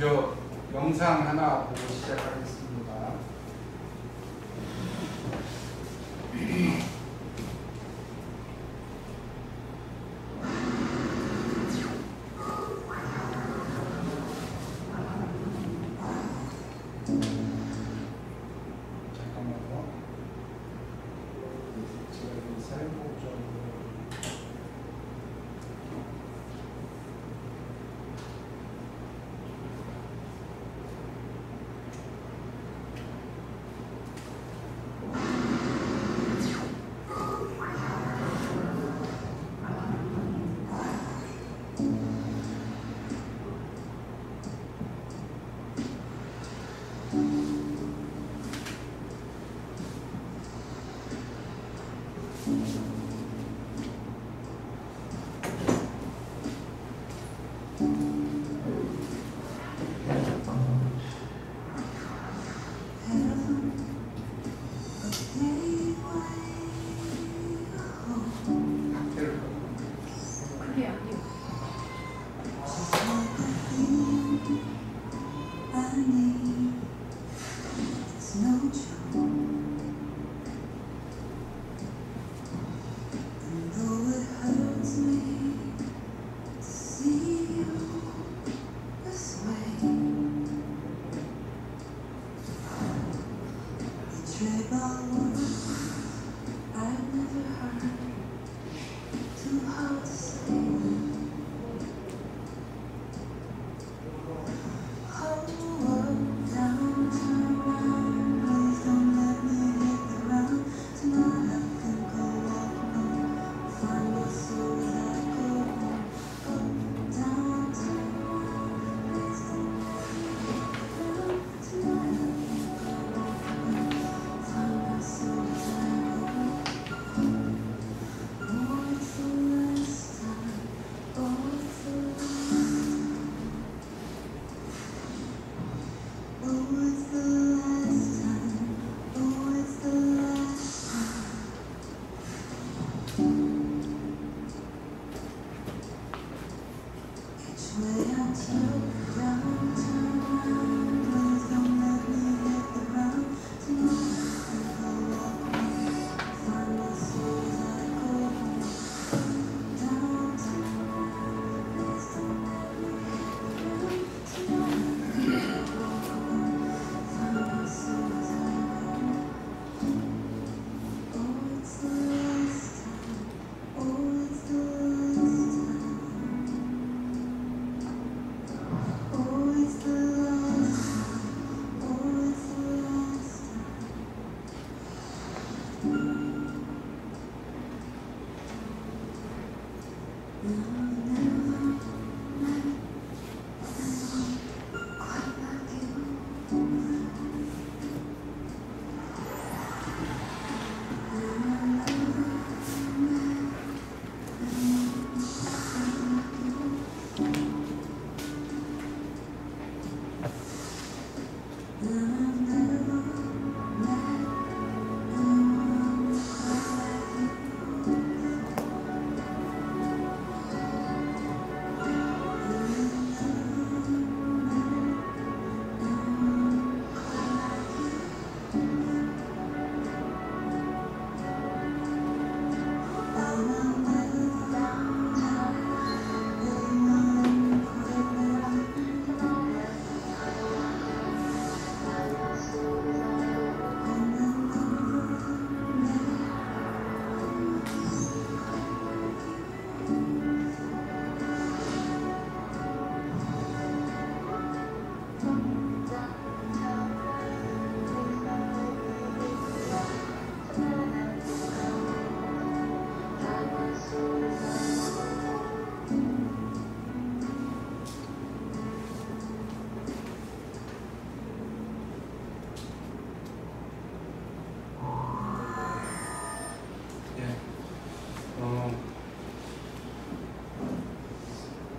먼저 영상 하나 보고 시작하겠습니다. 잠깐만요. 제가 이 살고 좀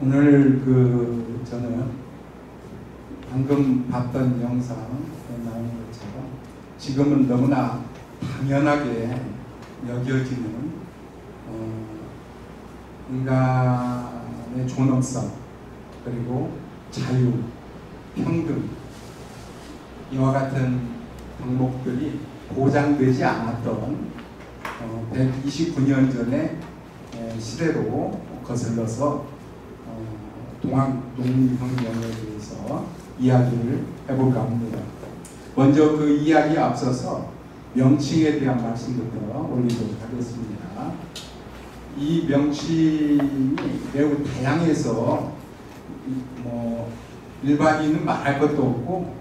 오늘 저는 방금 봤던 영상에 나온 것처럼 지금은 너무나 당연하게 여겨지는 인간의 존엄성 그리고 자유 평등 이와 같은 덕목들이 보장되지 않았던 129년 전의 시대로 거슬러서 동학농민혁명에 대해서 이야기를 해볼까 합니다. 먼저 그 이야기에 앞서서 명칭에 대한 말씀부터 올리도록 하겠습니다. 이 명칭이 매우 다양해서 일반인은 말할 것도 없고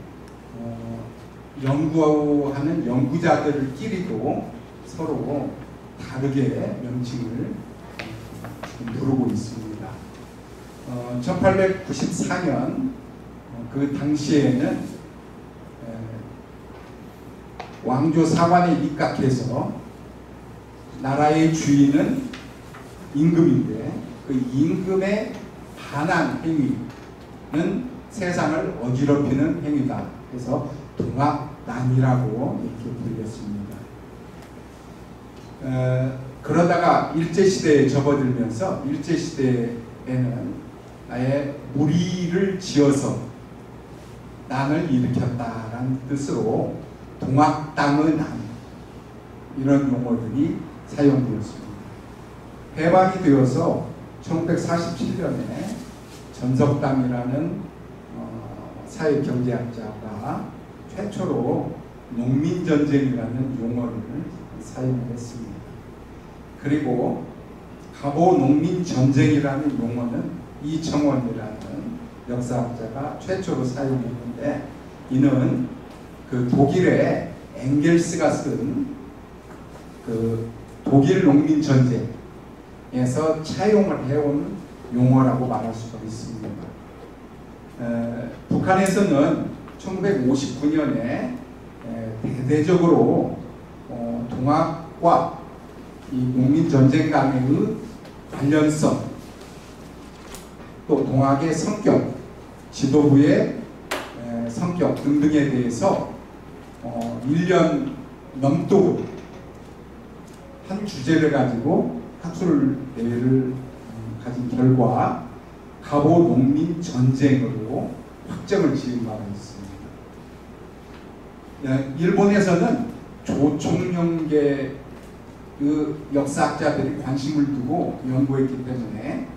연구하는 연구자들끼리도 서로 다르게 명칭을 부르고 있습니다. 1894년 그 당시에는 왕조 사관에 입각해서 나라의 주인은 임금인데 그 임금에 반한 행위는 세상을 어지럽히는 행위다. 그래서 동학난이라고 이렇게 불렸습니다. 그러다가 일제시대에 접어들면서 일제시대에는 아예 무리를 지어서 난을 일으켰다라는 뜻으로 동학당의 난 이런 용어들이 사용되었습니다. 해방이 되어서 1947년에 전석담이라는 사회경제학자가 최초로 농민전쟁이라는 용어를 사용했습니다. 그리고 갑오농민전쟁이라는 용어는 이청원이라는 역사학자가 최초로 사용했는데 이는 그 독일의 엥겔스가 쓴 그 독일 농민전쟁에서 차용을 해온 용어라고 말할 수가 있습니다. 북한에서는 1959년에 대대적으로 동학과 이 농민전쟁 간의 관련성 또 동학의 성격, 지도부의 성격 등등에 대해서 1년 넘도록 한 주제를 가지고 학술 대회를 가진 결과 갑오농민전쟁으로 확정을 지은 바가 있습니다. 일본에서는 조총영계 그 역사학자들이 관심을 두고 연구했기 때문에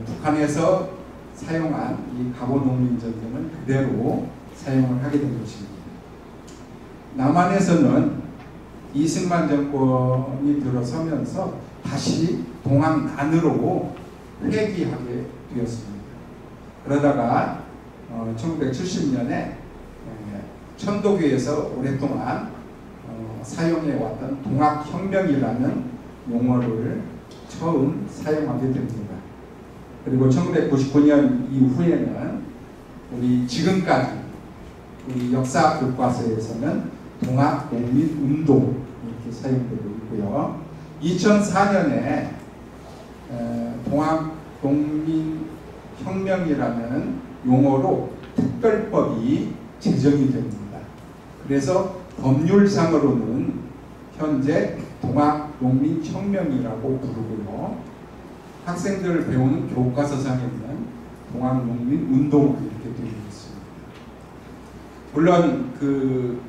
북한에서 사용한 이 갑오농민전쟁은 그대로 사용을 하게 된 것입니다. 남한에서는 이승만 정권이 들어서면서 다시 동학난으로 회귀하게 되었습니다. 그러다가 1970년에 천도교에서 오랫동안 사용해왔던 동학혁명이라는 용어를 처음 사용하게 됩니다. 그리고 1999년 이후에는 우리 지금까지 우리 역사 교과서에서는 동학농민운동 이렇게 사용되고 있고요. 2004년에 동학농민혁명이라는 용어로 특별법이 제정이 됩니다. 그래서 법률상으로는 현재 동학농민혁명이라고 부르고요. 학생들을 배우는 교과서상에는 동학농민운동 이렇게 되어 있습니다. 물론 그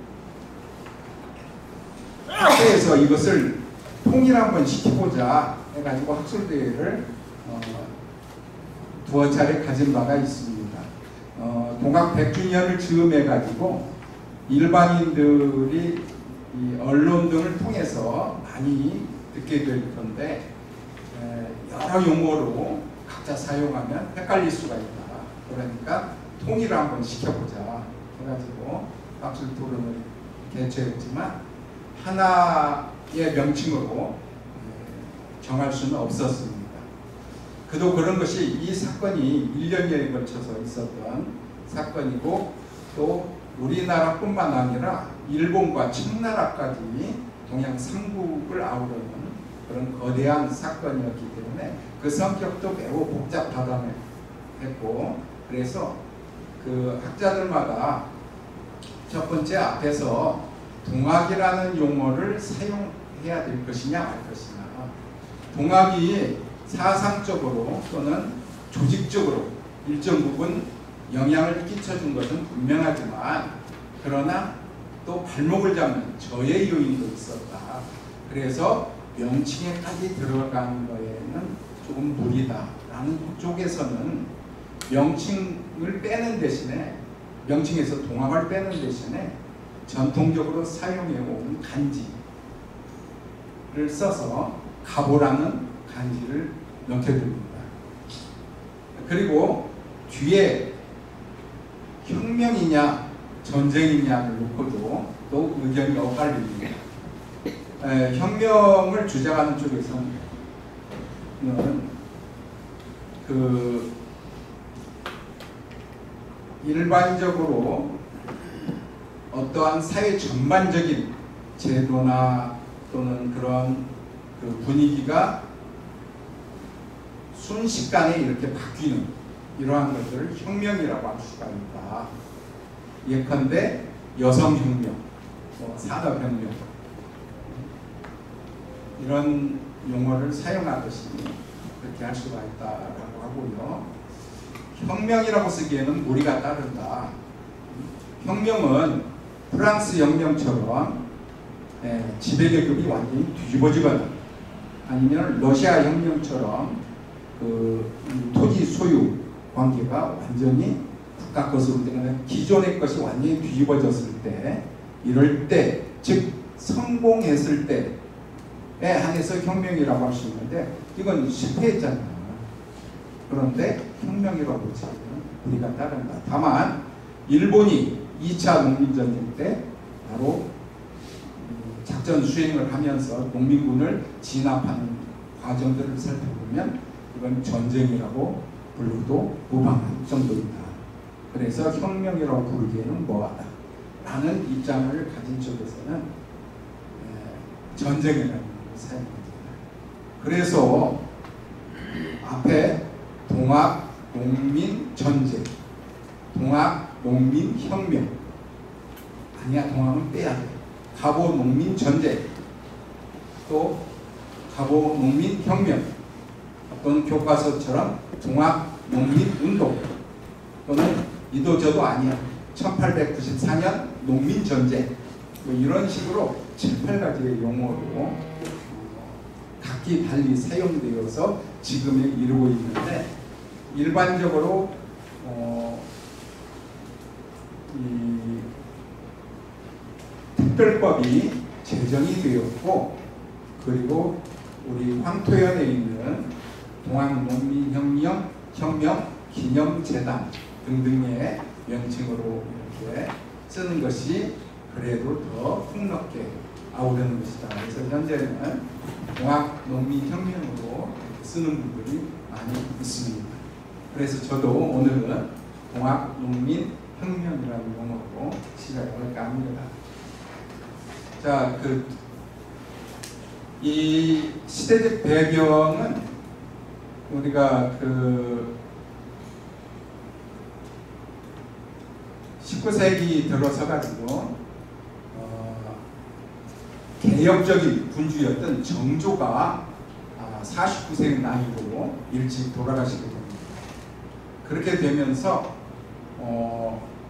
학교에서 이것을 통일 한번 시키고자 해가지고 학술대회를 두어 차례 가진 바가 있습니다. 동학 100주년을 즈음해가지고 일반인들이 이 언론 등을 통해서 많이 듣게 될 텐데 여러 용어로 각자 사용하면 헷갈릴 수가 있다. 그러니까 통일을 한번 시켜보자 해가지고 학술 토론을 개최했지만 하나의 명칭으로 정할 수는 없었습니다. 그도 그런 것이 이 사건이 1년여에 걸쳐서 있었던 사건이고 또 우리나라뿐만 아니라 일본과 청나라까지 동양 3국을 아우르는 그런 거대한 사건이었기 때문에 그 성격도 매우 복잡하다고 그래서 그 학자들마다 첫 번째 앞에서 동학이라는 용어를 사용해야 될 것이냐 말 것이냐, 동학이 사상적으로 또는 조직적으로 일정 부분 영향을 끼쳐준 것은 분명하지만 그러나 또 발목을 잡는 저해 요인도 있었다. 그래서 명칭에까지 들어가는 거에는 조금 무리다라는 쪽에서는 명칭을 빼는 대신에 명칭에서 동학을 빼는 대신에 전통적으로 사용해온 간지를 써서 가보라는 간지를 넣게됩니다. 그리고 뒤에 혁명이냐 전쟁이냐를 놓고도 또 의견이 엇갈립니다. 혁명을 주장하는 쪽에서는 일반적으로 어떠한 사회 전반적인 제도나 또는 그런 그 분위기가 순식간에 이렇게 바뀌는 이러한 것들을 혁명이라고 할 수가 있다. 예컨대 여성혁명, 산업혁명 이런 용어를 사용하듯이 그렇게 할 수가 있다라고 하고요. 혁명이라고 쓰기에는 무리가 따른다. 혁명은 프랑스 혁명처럼 지배계급이 완전히 뒤집어지거나 아니면 러시아 혁명처럼 그 토지 소유 관계가 완전히 국가 것으로 되거나 기존의 것이 완전히 뒤집어졌을 때, 이럴 때, 즉 성공했을 때에 한해서 혁명이라고 할 수 있는데 이건 실패했잖아요. 그런데 혁명이라고 보기에는 우리가 따른다. 다만 일본이 2차 농민전쟁 때 바로 작전 수행을 하면서 농민군을 진압하는 과정들을 살펴보면 이건 전쟁이라고 불러도 무방할 정도입니다. 그래서 혁명이라고 부르기에는 뭐하다 라는 입장을 가진 쪽에서는 전쟁이라는 걸 사용합니다. 그래서 앞에 동학 농민 전쟁, 동학 농민 혁명, 아니야, 동학은 빼야 돼. 갑오 농민 전쟁, 또 갑오 농민 혁명, 또는 교과서처럼 동학 농민 운동, 또는 이도저도 아니야 1894년 농민 전쟁, 뭐 이런 식으로 7, 8가지의 용어로 각기 달리 사용되어서 지금에 이르고 있는데, 일반적으로 이 특별법이 제정이 되었고, 그리고 우리 황토현에 있는 동학농민혁명 기념재단 등등의 명칭으로 이렇게 쓰는 것이 그래도 더 폭넓게 아우르는 것이다. 그래서 현재는 동학농민혁명으로 쓰는 분들이 많이 있습니다. 그래서 저도 오늘은 동학농민혁명이라는 용어로 시작을 할까 합니다. 자, 이 시대적 배경은 우리가 19세기 들어서 가지고 개혁적인 군주였던 정조가 49세 나이로 일찍 돌아가시게 됩니다. 그렇게 되면서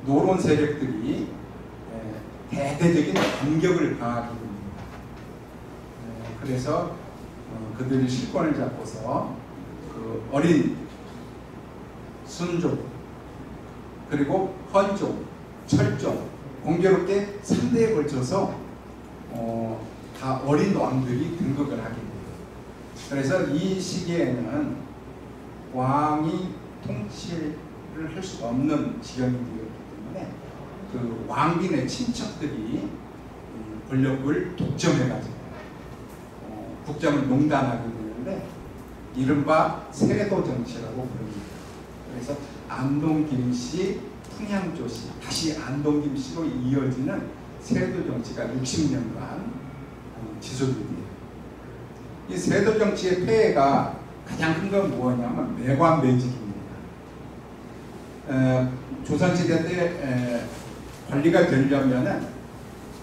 노론 세력들이 대대적인 반격을 가하게 됩니다. 그래서 그들이 실권을 잡고서 그 어린 순종, 그리고 헌종, 철종, 공교롭게 3대에 걸쳐서 다 어린 왕들이 등극을 하게 돼요. 그래서 이 시기에는 왕이 통치를 할 수 없는 지경이 되었기 때문에 그 왕빈의 친척들이 권력을 독점해가지고 국정을 농단하게 되는데, 이른바 세도 정치라고 부릅니다. 그래서 안동 김씨, 풍양조 씨, 다시 안동 김씨로 이어지는 세도 정치가 60년간 지속이 돼요. 이 세도 정치의 폐해가 가장 큰 건 뭐냐면 매관 매직입니다. 조선시대 때 관리가 되려면은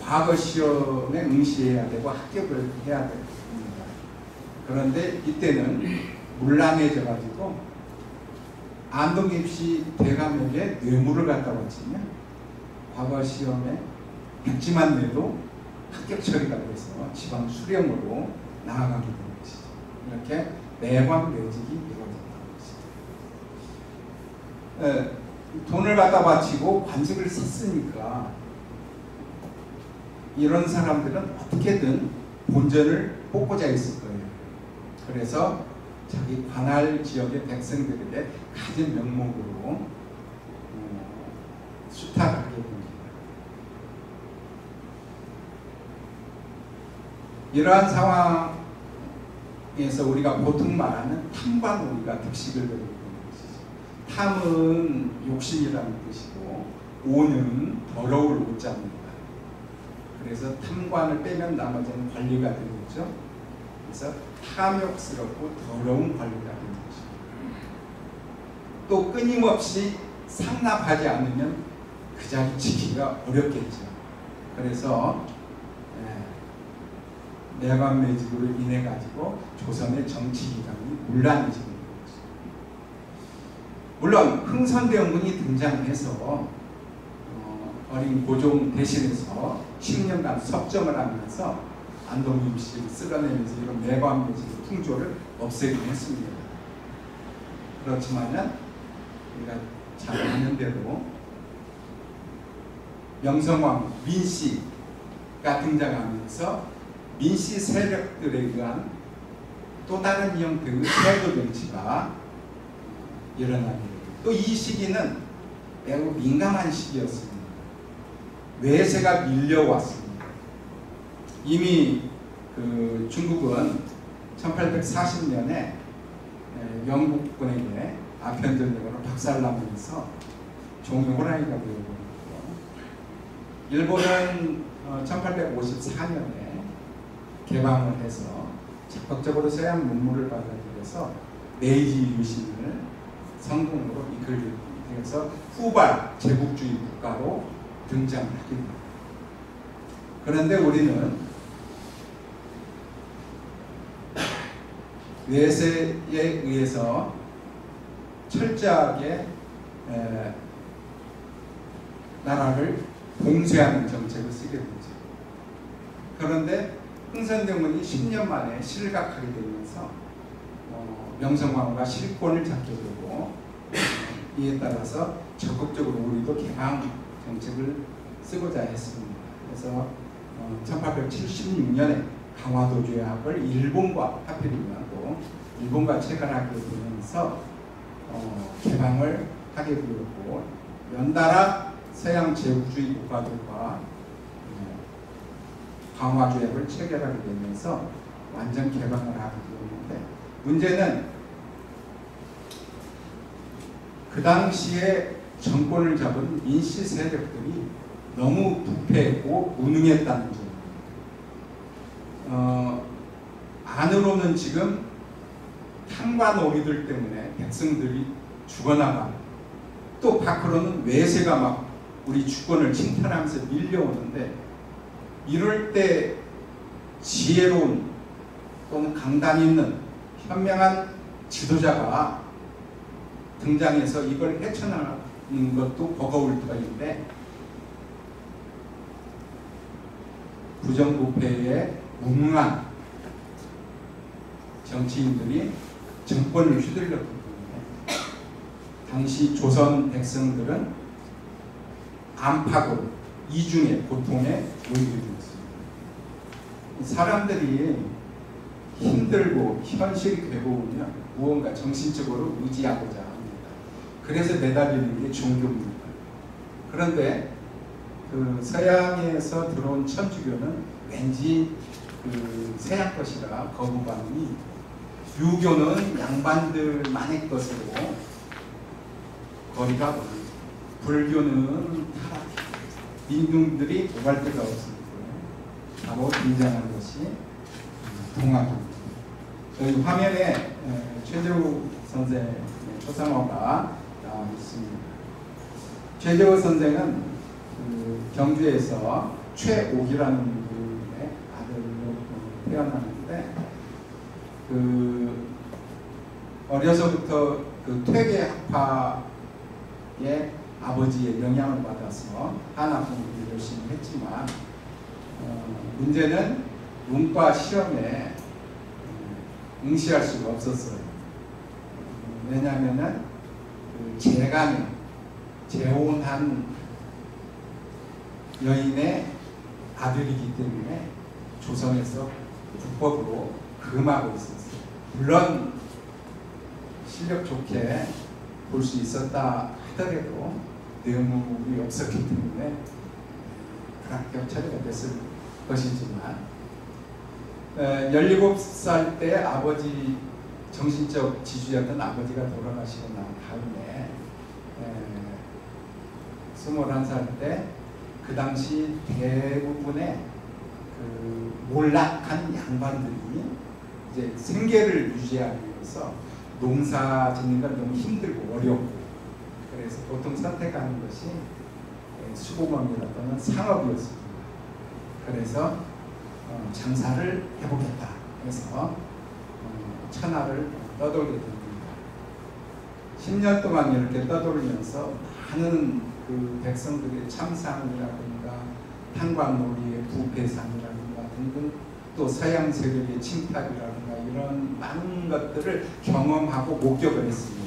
과거 시험에 응시해야 되고 합격을 해야 됩니다. 그런데 이때는 문란해져 가지고 안동김 씨 대감에게 뇌물을 갖다 바치면 과거 시험에 백지만 내도 합격 처리가 돼서 지방 수령으로 나아가게 되는 것이죠. 이렇게 매관 매직이 이루어졌다는 것이죠. 돈을 갖다 바치고 관직을 썼으니까 이런 사람들은 어떻게든 본전을 뽑고자 했을 거예요. 그래서 자기 관할 지역의 백성들에게 가진 명목으로 수탁하게 됩니다. 이러한 상황에서 우리가 보통 말하는 탐관오리가 득식을 벌이게 되는 것이죠. 탐은 욕심이라는 뜻이고 오는 더러울 오자입니다. 그래서 탐관을 빼면 나머지는 관리가 되겠죠. 그래서 탐욕스럽고 더러운 관리가 되는 것입니다. 또 끊임없이 상납하지 않으면 그 자리 지키기가 어렵겠죠. 그래서 매관매직으로 인해 가지고 조선의 정치 기강이 문란해지는 것입니다. 물론 흥선대원군이 등장해서 어린 고종 대신해서 10년간 섭정을 하면서 안동김 씨를 쓸어내면서 이런 매관매직의 풍조를 없애긴 했습니다. 그렇지만은 우리가 잘 아는 대로 명성황 민씨가 등장하면서 민씨 세력들에 의한 또 다른 형태의 세도 정치가 일어나게 됩니다. 또 이 시기는 매우 민감한 시기였습니다. 외세가 밀려왔습니다. 이미 중국은 1840년에 영국군에게 아편전쟁으로 박살나면서 종이 호랑이가 되어버렸고, 일본은 1854년에 개방을 해서 적극적으로 서양 문물을 받아들여서 메이지 유신을 성공으로 이끌게 되어서 후발 제국주의 국가로 등장을 하게 됩니다. 그런데 우리는 외세에 의해서 철저하게 나라를 봉쇄하는 정책을 쓰게 되죠. 그런데 흥선대원군이 10년 만에 실각하게 되면서 명성황후가 실권을 잡게 되고 이에 따라서 적극적으로 우리도 개방 정책을 쓰고자 했습니다. 그래서 1876년에 강화도 조약을 일본과 하필이면 또 일본과 체결하게 되면서 개방을 하게 되었고, 연달아 서양 제국주의 국가들과 강화 조약을 체결하게 되면서 완전 개방을 하게 되었는데, 문제는 그 당시에 정권을 잡은 민씨 세력들이 너무 부패했고 무능했다는 점. 안으로는 지금 탐관오리들 때문에 백성들이 죽어나가고, 또 밖으로는 외세가 막 우리 주권을 침탈하면서 밀려오는데, 이럴 때 지혜로운 또는 강단 있는 현명한 지도자가 등장해서 이걸 헤쳐나가는 것도 버거울 때가 있는데, 부정부패에 무능한 정치인들이 정권을 휘둘렀기 때문에 당시 조선 백성들은 안팎으로 이중의 고통에 놓이게 되었습니다. 사람들이 힘들고 현실이 괴로우면 무언가 정신적으로 의지하고자 합니다. 그래서 매달리는 게 종교입니다. 그런데 그 서양에서 들어온 천주교는 왠지 그 서양 것이라 거부감이, 유교는 양반들만의 것으로 거리가 멀고, 불교는 다 민중들이 오갈 데가 없습니다. 바로 등장한 것이 동학입니다. 여기 화면에 최재우 선생의 초상화가 나와 있습니다. 최재우 선생은 경주에서 최옥이라는 분의 아들로 태어났는데, 어려서부터 그 퇴계 학파의 아버지의 영향을 받아서 한화 공부를 열심히 했지만 문제는 문과 시험에 응시할 수가 없었어요. 왜냐하면은 그 재간 재혼한 여인의 아들이기 때문에 조선에서 불법으로 금하고 있었어요. 물론 실력 좋게 볼 수 있었다 하더라도 내용이 없었기 때문에 불합격 처리가 됐을 것이지만 17살 때 아버지 정신적 지주였던 아버지가 돌아가시고 난 다음에 21살 때 그 당시 대부분의 그 몰락한 양반들이 이제 생계를 유지하기 위해서 농사 짓는 건 너무 힘들고 어렵고 그래서 보통 선택하는 것이 수공업이라는 상업이었습니다. 그래서 장사를 해보겠다 해서 천하를 떠돌게 됩니다. 10년 동안 이렇게 떠돌면서 많은 그 백성들의 참상이라든가 탄광놀이의 부패상이라든가 등등 또 서양 세력의 침탈이라든가 이런 많은 것들을 경험하고 목격을 했습니다.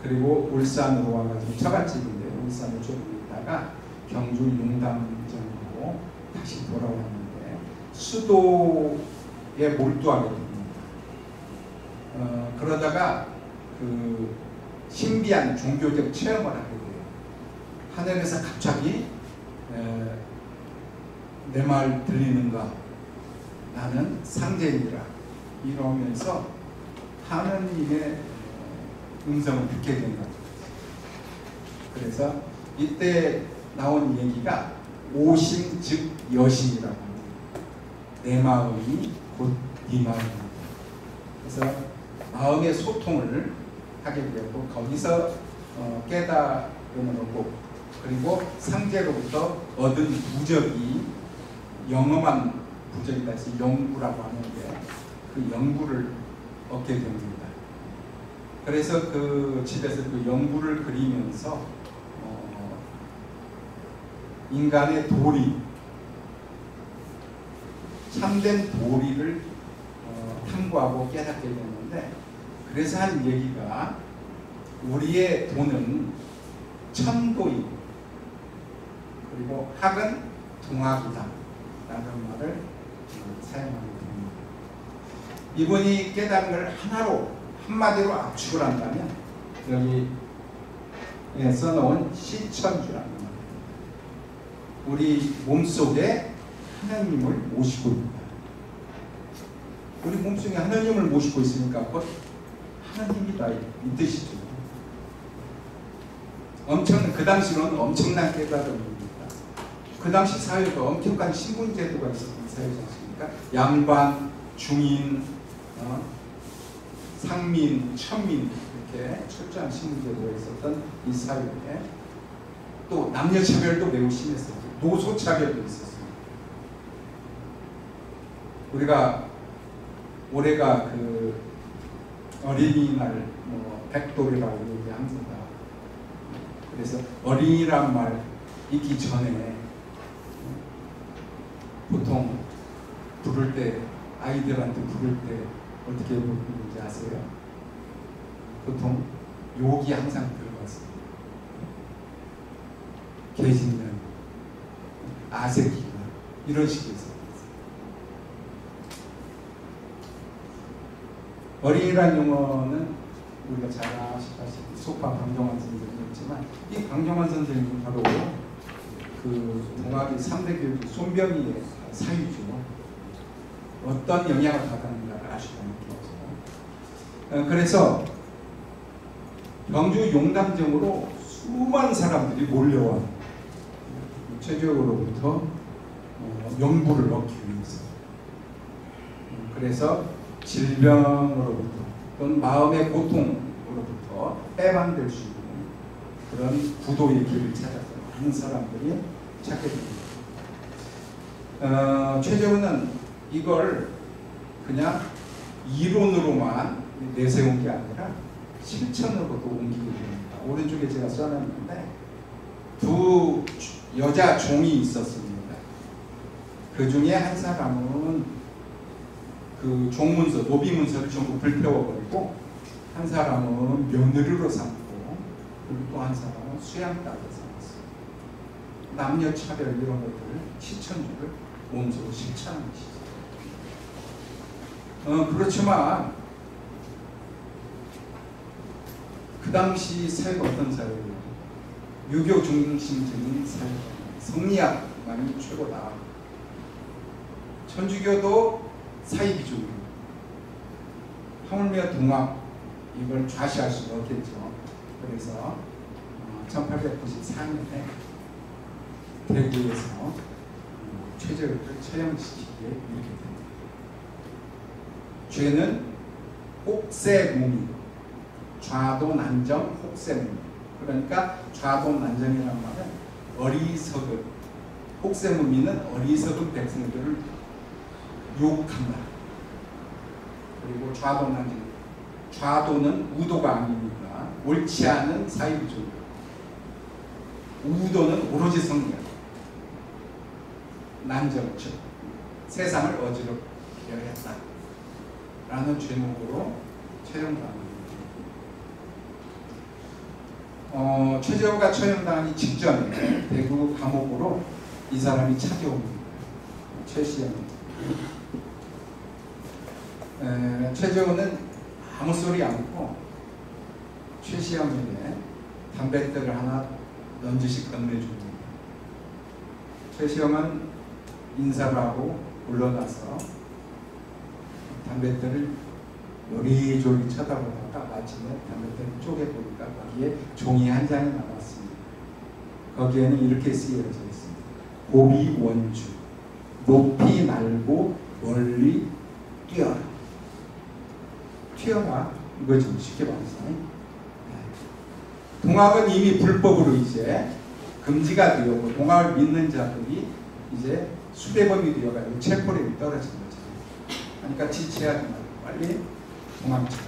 그리고 울산으로 와가지고 처갓집인데 울산에 조금 있다가 경주 용담정으로 다시 돌아왔는데 수도에 몰두하게 됩니다. 그러다가 그 신비한 종교적 체험을 하게 돼요. 하늘에서 갑자기 내 말 들리는가? 나는 상제이라 이러면서 하느님의 음성을 듣게 된 거죠. 그래서 이때 나온 얘기가 오심 즉 여심이라고 합니다. 내 마음이 곧 네 마음입니다. 그래서 마음의 소통을 하게 되었고 거기서 깨달음을 얻고 그리고 상제로부터 얻은 부적이 영험한 부적이다 해서 영구라고 하는데 그 영구를 얻게 됩니다. 그래서 그 집에서 그 영구를 그리면서 인간의 도리, 참된 도리를 탐구하고 깨닫게 되는데 그래서 한 얘기가 우리의 돈은 천도이고 그리고 학은 동학이다 라는 말을 사용하게 됩니다. 이분이 깨달은 걸 하나로 한마디로 압축을 한다면 여기 써놓은 시천주라는 말 우리 몸속에 하나님을 모시고 있다. 우리 몸속에 하나님을 모시고 있으니까 곧 하나님이다 이 뜻이죠. 그 당시로는 엄청난 깨달음입니다. 그 당시 사회가 엄청난 신분제도가 있었던 사회지 않습니까? 양반, 중인, 상민, 천민 이렇게 철저한 신분제도가 있었던 이 사회에 또 남녀차별도 매우 심했었죠. 노소차별도 있었습니다. 우리가 올해가 그 어린이날 백돌이라고 얘기합니다. 그래서 어린이란 말 있기 전에 보통 부를 때 아이들한테 부를 때 어떻게 부르는지 아세요? 보통 욕이 항상 들어갔어요. 개짖는, 아새끼가 이런 식으로 있어요. 어린이란 용어는 우리가 잘 아시다시피 소파 방정환 선생님이었지만 이 방정환 선생님은 바로 그 동아리 3대 교육 손병희의 사유죠. 어떤 영향을 받았는가를 알 수가 있겠죠. 그래서 경주 용담정으로 수많은 사람들이 몰려와 최저로부터 명부를 얻기 위해서 그래서 질병으로부터 또는 마음의 고통으로부터 해방될 수 있는 그런 구도의 길을 찾아서 많은 사람들이 찾게 됩니다. 최재훈은 이걸 그냥 이론으로만 내세운 게 아니라 실천으로도 옮기게 됩니다. 오른쪽에 제가 써놨는데 두 여자 종이 있었습니다. 그 중에 한 사람은 그 종문서, 노비문서를 전부 불태워버리고 한 사람은 며느리로 삼고 그리고 또 한 사람은 수양딸로 삼았어요. 남녀 차별 이런 것들을 실천주를 몸소로 실천하는 것이죠. 그렇지만 그 당시 사회가 어떤 사회예요? 유교 중심적인 사회, 성리학만이 최고다. 천주교도 사이비주의, 하물며 동학 이걸 좌시할 수가 없겠죠. 그래서 1894년에 대구에서 최저를 처형시키기에 이렇게 됩니다. 죄는 혹세무민, 좌도난정 혹세무민. 그러니까 좌도난정이라는 말은 어리석은, 혹세무민은 어리석은 백성들을 욕한다. 그리고 좌도난정, 좌도는 우도가 아니니까 옳지 않은 사이비주의, 우도는 오로지 성리학, 난정, 즉 세상을 어지럽게 했다 라는 죄목으로 처형당합니다. 최재호가 처형당하기 직전에 대구 감옥으로 이 사람이 찾아옵니다. 최시영. 최재호는 아무 소리 않고 최시영에게 담뱃대를 하나 넌지시 건네줍니다. 최시영은 인사를 하고 물러나서 담뱃대를 요리조리 쳐다보다가 마침내 담뱃대를 쪼개보니까 거기에 종이 한 장이 나왔습니다. 거기에는 이렇게 쓰여져 있습니다. 고비 원주, 높이 날고 멀리 뛰어라. 튀어라 이거죠. 쉽게 말해서. 동학은 이미 불법으로 이제 금지가 되었고 동학을 믿는 자들이 이제 수배범이 되어가지고 체포력이 떨어진 거죠. 그러니까 지체하지 말고 빨리 도망쳐.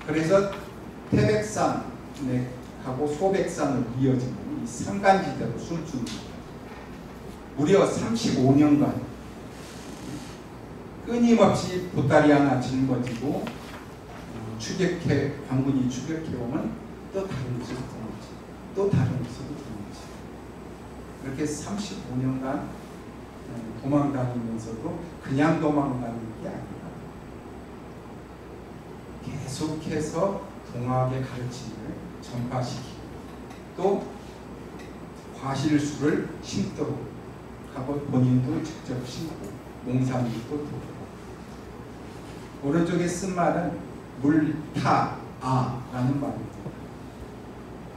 그래서 태백산하고 소백산을 이어지는 이 산간지대로 숨습니다. 무려 35년간 끊임없이 보따리 하나 짊어지고 관군이 추격해오면 또 다른 곳으로 도망치, 또 다른 곳으로 도망치. 이렇게 35년간 도망다니면서도 그냥 도망다니는 게 아니라 계속해서 동학의 가르침을 전파시키고 또 과실수를 심도록 하고 본인도 직접 심고 농산일도 도고. 오른쪽에 쓴 말은 물타아라는 말입니다.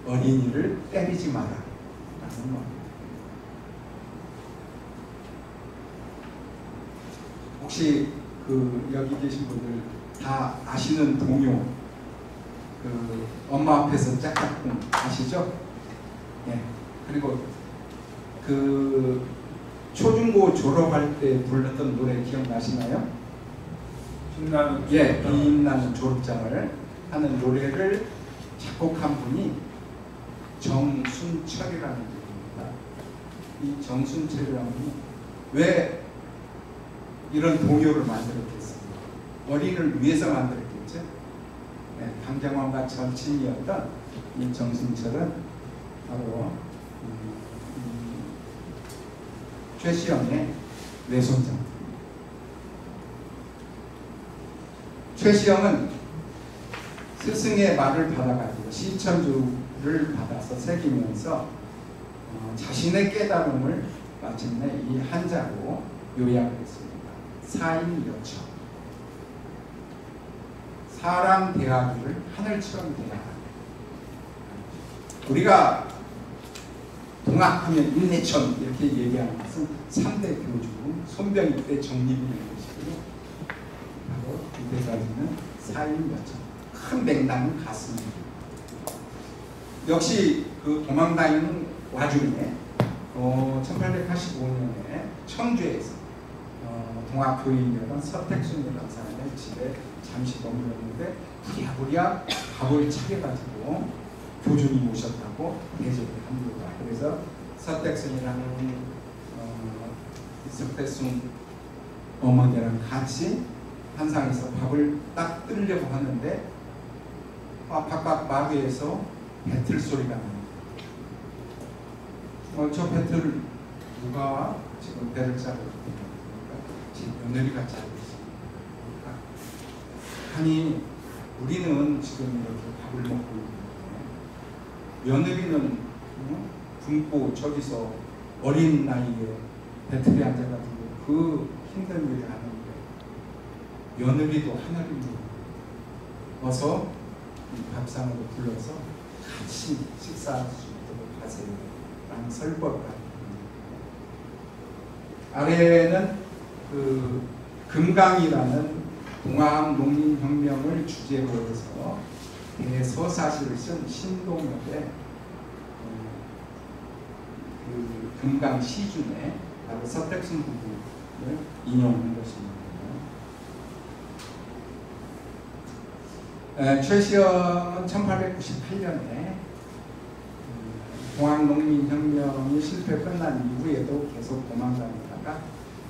어린이를 때리지 마라 라는 말입니다. 혹시 여기 계신 분들 다 아시는 동요, 엄마 앞에서 짝짝꿍 아시죠? 예. 그리고 초중고 졸업할 때 불렀던 노래 기억나시나요? 빛나는 예, 빛나는 졸업장을 하는 노래를 작곡한 분이 정순철이라는 분입니다. 이 정순철이라는 분이 왜 이런 동요를 만들었겠습니까? 어린이를 위해서 만들었겠죠. 네, 강정환과 절친이었던 이 정순철은 바로 최시영의 외손자. 최시영은 스승의 말을 받아가지고 시천주를 받아서 새기면서 자신의 깨달음을 마침내 이 한자로 요약을 했습니다. 사인여처. 사람 대하기를 하늘처럼 대하라. 우리가 동학하면 인내천 이렇게 얘기하는 것은 3대 교주 손병희 때 정립이 된 것이고요. 바로 이때까지는 사인여처. 큰 맥락은 같습니다. 역시 도망다니는 와중에 1885년에 청주에서 동학교인이었던 서택순이라는 사람의 집에 잠시 머물렀는데 부랴부랴 밥을 차려가지고 교주님 오셨다고 대접을 합니다. 그래서 서택순이라는 서택순 어머니랑 같이 한상에서 밥을 딱 뜨려고 하는데 바깥 마루에서 배틀 소리가 납니다. 저 배틀 누가 지금 배를 짜고 있습니까? 지금 며느리가 짜고 있습니다. 아니 우리는 지금 이렇게 밥을 먹고 있는데 며느리는 굶고 저기서 어린 나이에 배틀에 앉아가지고 그 힘든 일을 하는데 며느리도 하나님이 어서 이 밥상으로 불러서 같이 식사할 수 있도록 하세요 라는 설법을 아래는 그 금강이라는 동학농민혁명을 주제로 해서 대서사시를 쓴 신동엽의 그 금강 시중에 바로 서택순 부부를 인용한 것입니다. 최시영은 1898년에 동학농민혁명이 실패 끝난 이후에도 계속 도망다니다가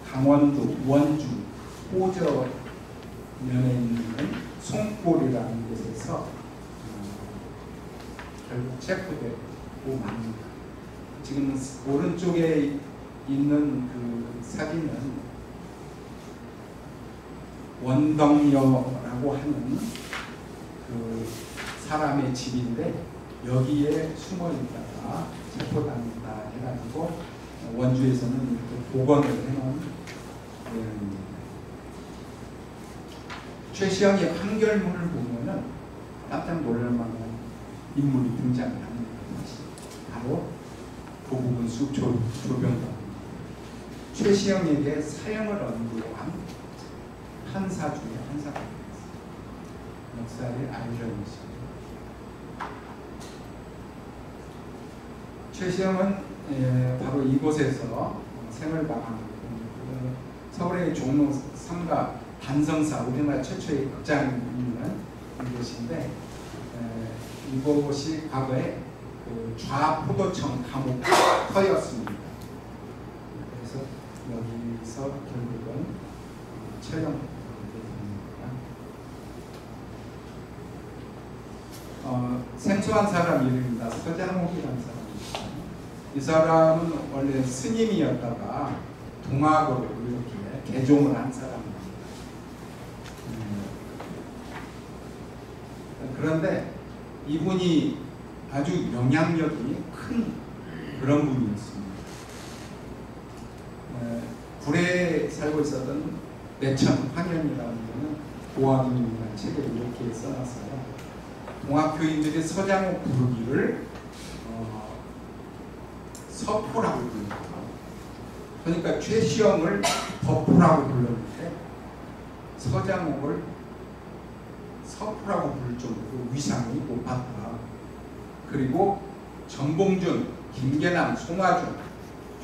강원도 원주 호저 면에 있는 송골이라는 곳에서 결국 체포되고 맙니다. 지금 오른쪽에 있는 그 사진은 원덕여라고 하는 그 사람의 집인데 여기에 숨어 있다가 체포당했다 해가지고 원주에서는 이렇게 복원을 해놓은 최시영의 판결문을 보면은 깜짝 놀랄만한 인물이 등장합니다. 바로 고부근수 조병덕. 최시영에게 사형을 언도한 판사 중에 한 사람입니다. 역사의 아이러니입니다. 최시영은 바로 이곳에서 생을 마감하고 서울의 종로 상가 단성사 우리나라 최초의 극장이 있는 이곳인데 이곳이 과거에 그 좌포도청 감옥터였습니다. 그래서 여기서 결국은 처형되게 됩니다. 생소한 사람 이름입니다. 서장옥이라는 사람입니다. 이 사람은 원래 스님이었다가 동학으로 이렇게 개종을 한 사람입니다. 그런데 이분이 아주 영향력이 큰 그런 분이었습니다. 굴에 살고 있었던 내천 황현이라는 분은 고학인이라는 책에 이렇게 써놨어요. 동학교인들이 서장옥 부르기를 서포라고 부릅니다. 그러니까 최시영을 덕포라고 불렀는데 서장옥을 서포라고 부를 정도로 위상이 높았다. 그리고 전봉준, 김계남, 송화준,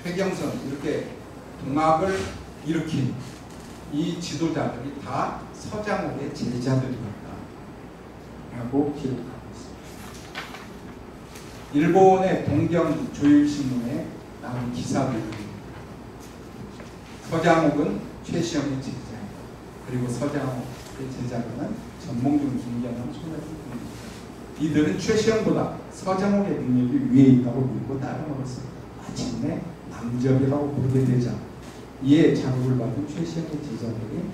최경선 이렇게 동학을 일으킨 이 지도자들이 다 서장옥의 제자들이었다 라고 기록하고 있습니다. 일본의 동경 조일신문에 나온 기사들입니다. 서장옥은 최시영의 제자이다. 그리고 서장옥의 제자들은 전봉준, 김계남, 송화준 이들은 최시영보다 서장옥의 능력이 위에 있다고 믿고 따라먹었습니다. 마침내 남접이라고 부르게 되자 이에 자극을 받은 최시영의 제자들이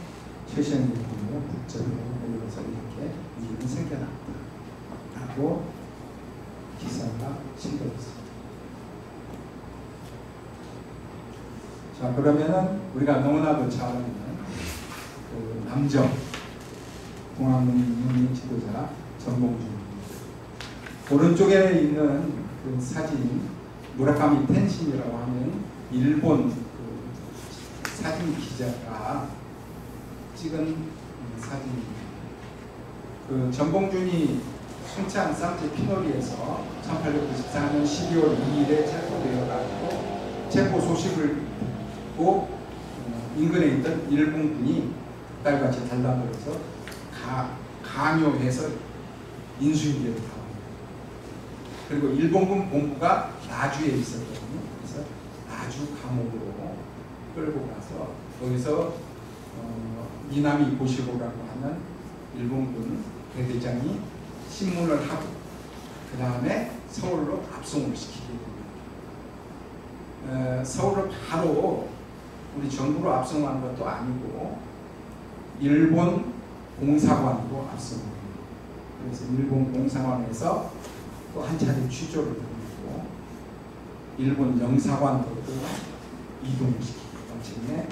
최시영의 부모가 북접이라고 불러서 이렇게 이름이 생겨났다 라고 기사가 실려있습니다. 자, 그러면은 우리가 너무나도 잘 아는 그 남접 동학농민 지도자 전봉준 오른쪽에 있는 그 사진 무라카미 텐신이라고 하는 일본 그 사진 기자가 찍은 사진입니다. 그 전봉준이 순창 산제 피노리에서 1894년 12월 2일에 체포되어가지고 체포 소식을 듣고 인근에 있던 일본군이 딸같이 달라들어서 강요해서 인수인계를 당합니다. 그리고 일본군 본부가 나주에 있었거든요. 그래서 나주 감옥으로 끌고 가서 거기서 미나미 고시로라고 하는 일본군 대대장이 신문을 하고 그 다음에 서울로 압송을 시키게 됩니다. 서울을 바로 우리 정부로 압송한 것도 아니고 일본 공사관으로 압송합니다. 그래서 일본 공사관에서 또 한 차례 취조를 드리고 일본 영사관으로 이동을 시키고 나중에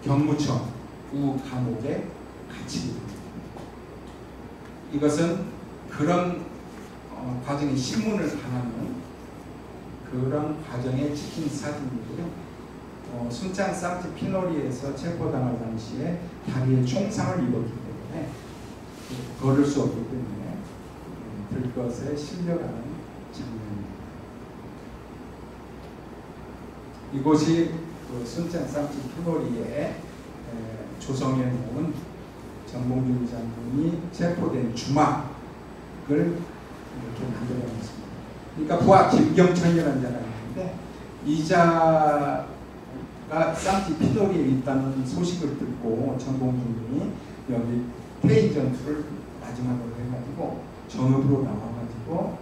경무청 우 감옥에 갇히게 됩니다. 이것은 그런 과정에 신문을 당하는 그런 과정에 찍힌 사진이고요. 순창 산티 피노리에서 체포당할 당시에 다리에 총상을 입었기 때문에 걸을 수 없기 때문에 들것에 실려가는 장면입니다. 이곳이 그 순창 산티 피노리에 조성해 놓은 정봉준 장군이 체포된 주막을 이렇게 만들어 놓습니다. 그러니까 부하 김경천이라는 자가 있는데 이 자가 산티 피노리에 있다는 소식을 듣고 정봉준이 여기 태인 전투를 마지막으로 해가지고 정읍으로 나와가지고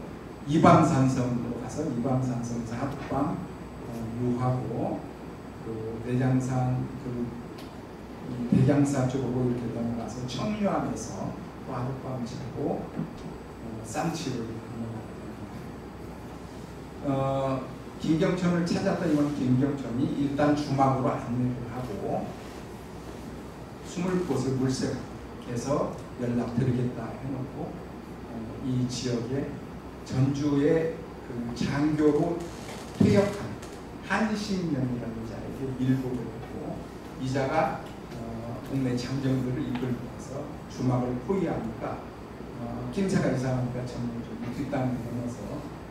이방산성으로 가서 이방산성에서 하룻밤 유하고 그 내장산 그 대장사 쪽으로 이렇게 넘어가서 청유암에서 또 하룻밤 자고 쌈치를 건너가게 됩니다. 김경천을 찾았더니 김경천이 일단 주막으로 안내를 하고 숨을 곳을 물색해서 연락드리겠다 해놓고 이 지역에 전주의 그 장교로 퇴역한 한신명이라는 자에게 밀고를 했고 이 자가 동네 장정들을 이끌고 와서 주막을 포위하니까 낌새가 이상하니까 정봉준이 뒷담을 넘어서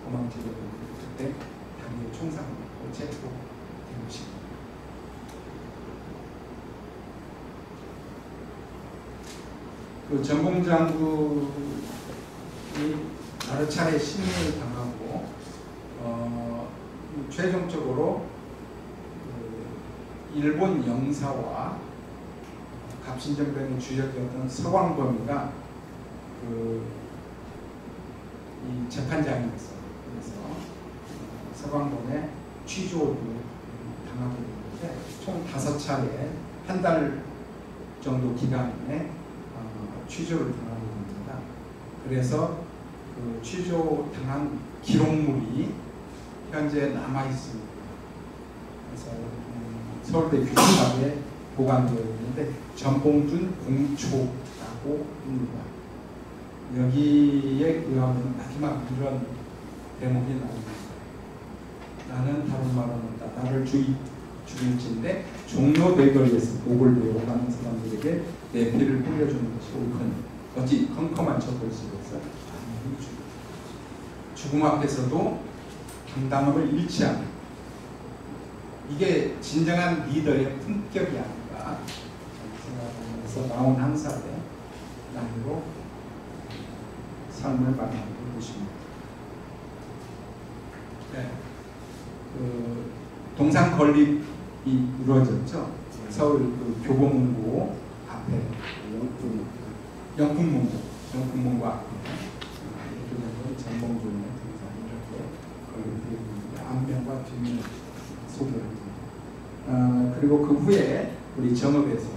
도망치려고 했는데 그때 당연히 총상을 받고 체포된 것입니다. 그 정봉 장군이 여러 차례 신문을 당하고 최종적으로 일본 영사와 갑신정변의 주역이었던 서광범위가 이 재판장이었어요. 그래서 서광범의 취조를 당하게 됐는데 총 5차례 한 달 정도 기간에 취조를 당하게 됩니다. 그래서 그 취조 당한 기록물이 현재 남아 있습니다. 그래서 서울대 교수관에 보관되어 있는데 전봉준 공초라고 합니다. 여기에 의하면 마지막 이런 대목이 나옵니다. 나는 다른 말은 없다. 나를 죽일진데 종로 대거리에서 목을 베어 가는 사람들에게 내 피를 뿌려주는 것이 옳거니 어찌 컴컴한 척을 속에서 죽음 앞에서도 당당함을 잃지 않는 이게 진정한 리더의 품격이 아닌가 생각하면서 41살의 나이로 삶을 마감하고 있습니다. 네. 동상 건립이 이루어졌죠. 서울 그 교보문고 앞에 영풍문고 앞에 이렇게 전봉준의 동상이 이렇게 건립되어 있는데 앞면과 뒷면 소개를 합니다. 그리고 그 후에 우리 정읍에서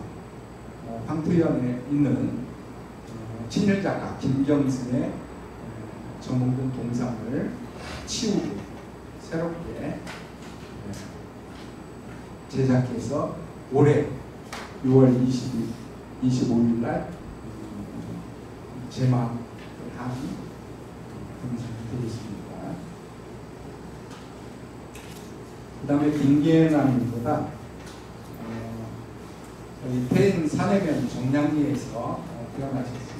황토현에 있는 친일작가 김경순의 정봉준 동상을 치우고 새롭게 제작해서 올해 6월 25일 날 제막을 한 동상이 되겠습니다. 그 다음에 빙계남보다 저희 태인 산해면 정량리에서 태어나셨습니다.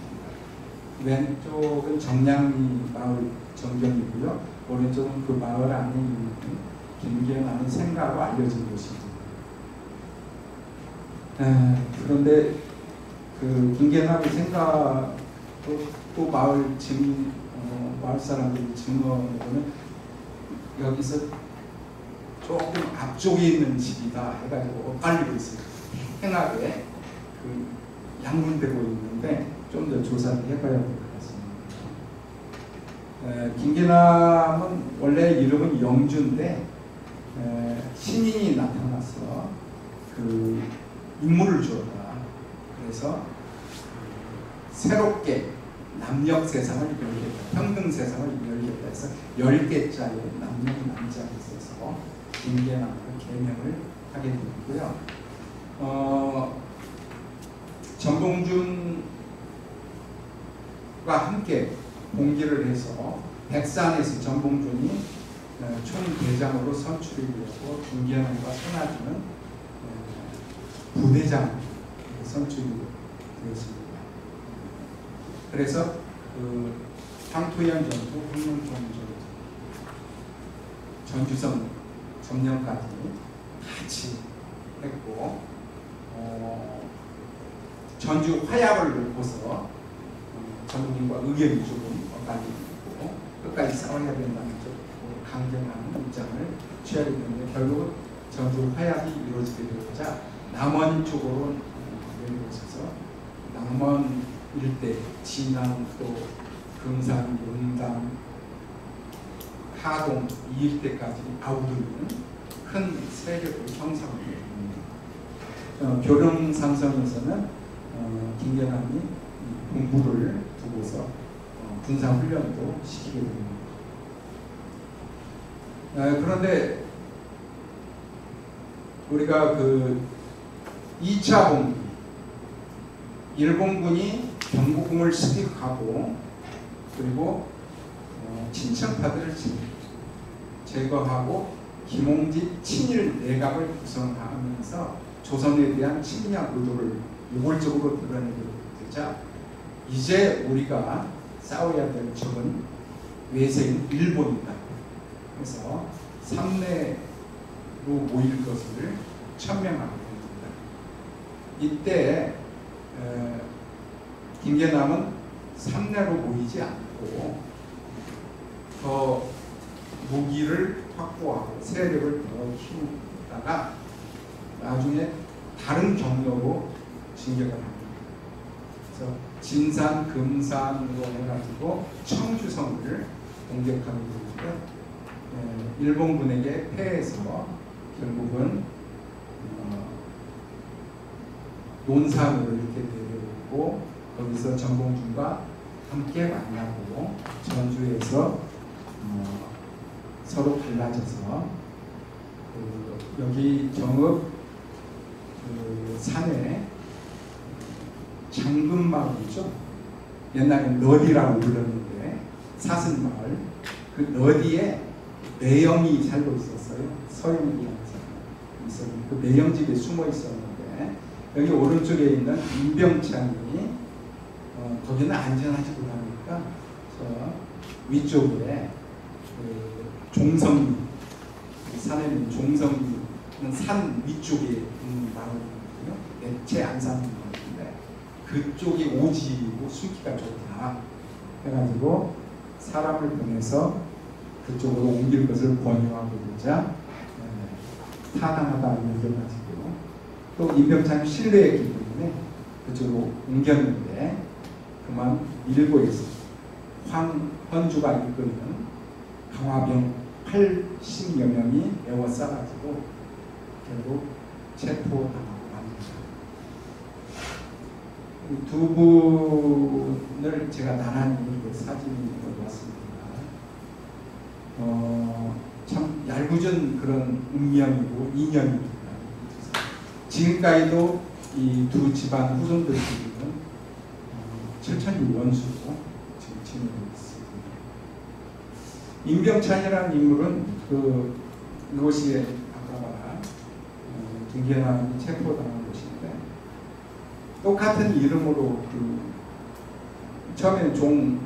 왼쪽은 정량리 마을 정경이고요. 오른쪽은 그 마을 안에 있는 김계남의 생가로 알려진 곳입니다. 그런데 그 김계남의 생각 또 마을 사람들이 증언으로는 여기서 조금 앞쪽에 있는 집이다 해가지고 엇갈리고 있어요. 행하게 그 양분되고 있는데 좀 더 조사를 해봐야 될 것 같습니다. 김계남은 원래 이름은 영주인데 신인이 나타나서 그 인물을 주었다. 그래서 새롭게 남녀 세상을 열겠다. 평등 세상을 열겠다 해서 10개짜리 남녀 남자가 있어서 김계남으로 개명을 하게 되고요. 전봉준과 함께 봉기를 해서 백산에서 전봉준이 총대장으로 선출이 되었고 김계남과 손아주는 부대장 선출이 되었습니다. 그래서 그 황토현 전투, 홍룡종 전투, 전주성 점령까지 같이 했고 전주 화약을 놓고서 전국민과 의견이 조금 엇갈리고 끝까지 싸워야 된다는 강경한 입장을 취하게 되는데 결국은 전주 화약이 이루어지게 되자 남원 쪽으로 내려오셔서 남원 일대 진안 또 금산, 용담, 하동 이 일대까지 아우르는 큰 세력을 형성하게 됩니다. 교령상성에서는 김계남이 공부를 두고서 군사훈련도 시키게 됩니다. 그런데 우리가 그 2차 봉기 일본군이 경복궁을 습격하고 그리고 친척파들을 제거하고 김홍지 친일 내각을 구성하면서 조선에 대한 침략 의도를 우골적으로 드러내게 되자 이제 우리가 싸워야 될 적은 외세인 일본이다. 그래서 삼내로 모일 것을 천명하게 됩니다. 이때 김계남은 삼내로 모이지 않고 더 무기를 확보하고 세력을 더 키우다가 나중에 다른 경로로 진격을 합니다. 그래서 진산, 금산으로 해가지고 청주성을 공격하게 되는데 일본군에게 패해서 결국은 논산으로 이렇게 내려오고 거기서 전봉준과 함께 만나고 전주에서 서로 갈라져서 여기 정읍 산에 장금마을이죠. 옛날에 너디라고 불렀는데 사슴마을 그 너디에 매형이 살고 있었어요. 서영이라는 사람 있었는데 그 매형집에 숨어 있었는데 여기 오른쪽에 있는 임병창이 거기는 안전하지 못하니까 저 위쪽에 종성리 산에 있는 종성리는 산 위쪽에 있는 마을이거든요. 대체 안 사는 마을인데 그쪽이 오지고 숨기가 좋다 해가지고 사람을 보내서 그쪽으로 옮길 것을 권유하고 되자 타당하다 여겨가지고 또 임병창이 신뢰했기 때문에 그쪽으로 옮겼는데 그만 일부에서 황헌주가 이끄는 강화병 80여 명이 에워싸가지고 결국 체포당하고 맙니다. 두 분을 제가 나란히 사진으로 봤습니다. 참 얄궂은 그런 운명이고 인연입니다. 지금까지도 이 두 집안 후손들끼리는 철천히 원수로 지금 지내고 있습니다. 임병찬이라는 인물은 이곳이 아까 김계남이 체포당한 곳인데 똑같은 이름으로 처음에는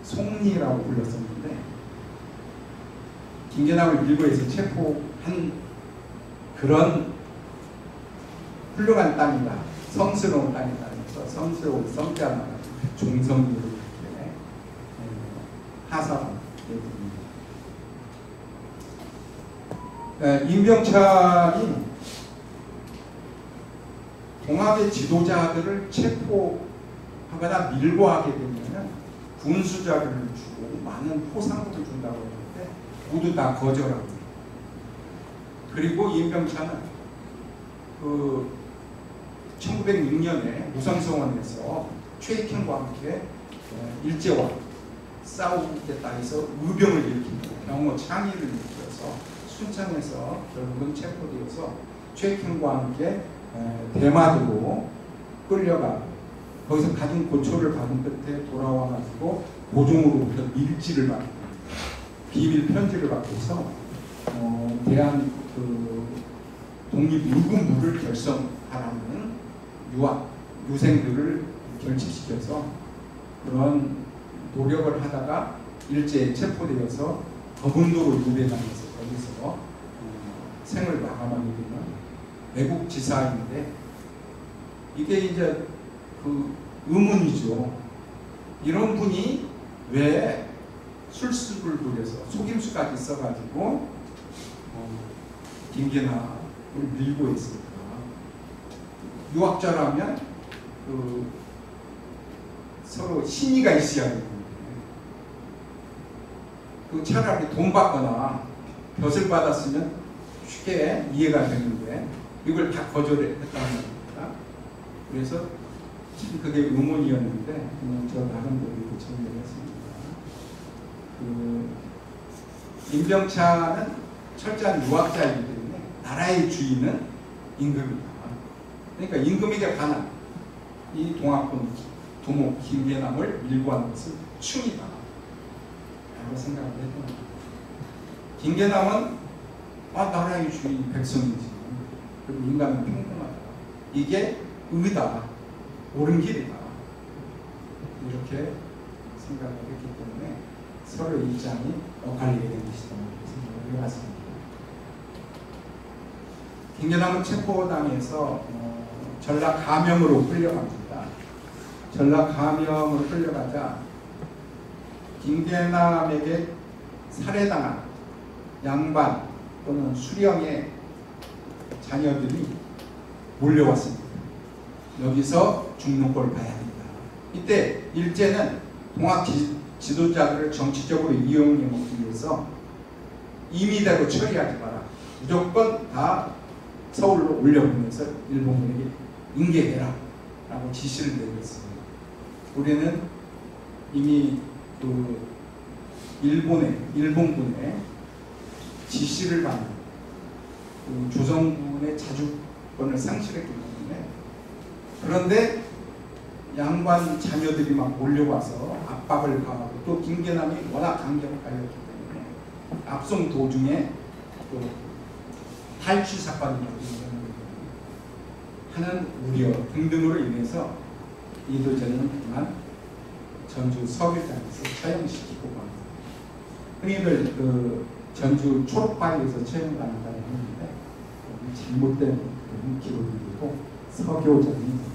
송리라고 불렀었는데 김계남을 밀고해서 체포한 그런 훌륭한 땅이다, 성스러운 땅이다 해서 성스러운 성자나 종성들을 이렇게 하사한 예입니다. 임병찬이 동학의 지도자들을 체포하거나 밀고하게 되면 군수자를 주고 많은 포상을 준다고 했는데 모두 다 거절합니다. 그리고 임병찬은 그 1906년에 무성성원에서 최익현과 함께 일제와 싸우겠다 해서 의병을 일으킵니다. 병호 창의를 일으켜서 순천에서 결국은 체포되어서 최익현과 함께 대마도로 끌려가 거기서 가진 고초를 받은 끝에 돌아와가지고 고종으로부터 밀지를 받고 비밀 편지를 받고서 대한 그 독립유군부를 결성하라는 유생들을 결집시켜서 그런 노력을 하다가 일제에 체포되어서 거분도로 유배당해서 거기서 생을 마감하게 되는 외국 지사인데 이게 이제 그 의문이죠. 이런 분이 왜 술수를 부려서 속임수까지 써가지고 김계나를 밀고 있을까? 유학자라면 그 서로 신의가 있어야 되는데 그 차라리 돈 받거나 벼슬 받았으면 쉽게 이해가 되는데 이걸 다 거절했다는 겁니다. 그래서 참 그게 의문이었는데 그냥 저 나름대로 이렇게 정리를 했습니다. 그 임병찬은 철저한 유학자이기 때문에 나라의 주인은 임금이다. 그러니까 임금에게 반한 이 동학군 도목 김계남을 밀고 하는 것은 충이다 라고 생각을 했던 겁니다. 김계남은 나라의 주인 백성이지 그리고 인간은 평등하다. 이게 의다. 옳은 길이다. 이렇게 생각을 했기 때문에 서로의 입장이 엇갈리게 된 것이다. 생각을 해봤습니다. 김계남은 체포당해서 전라 감염으로 끌려갑니다. 전라 감염으로 끌려가자 김계남에게 살해당한 양반 또는 수령의 자녀들이 몰려왔습니다. 여기서 죽는 꼴을 봐야 된다. 이때 일제는 동학 지도자들을 정치적으로 이용해 먹기 위해서 임의대로 처리하지 마라. 무조건 다 서울로 올려보내서 일본군에게 인계해라 라고 지시를 내렸습니다. 우리는 이미 그 일본군의 지시를 받는 그 조선군의 자주권을 상실했기 때문에 그런데 양반 자녀들이 막 몰려와서 압박을 가하고 또 김계남이 워낙 강경하였기 때문에 압송 도중에 또 탈취 사건이 하는 우려 등등으로 인해서 이도저는 그만 전주 서울장에서 처형시키고 갑니다. 흔히들 그 전주 초록바위에서 처형당한다고 하는데 잘못된 그런 기록이고 서교전이 있습니다.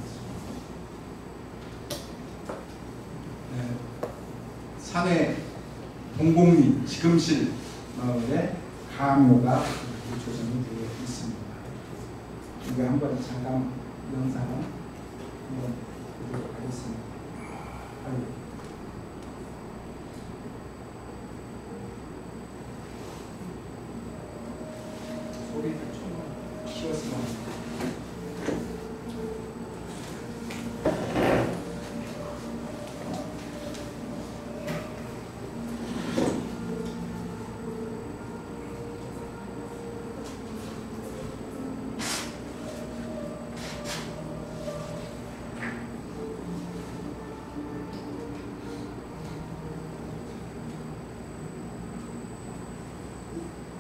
산해 동곡리 지금실 마을에 가묘가 조성이 되어 있습니다. 이거 한번 잠깐 영상 한번 보도록 하겠습니다. 소리를 좀 키웠으면 합니다.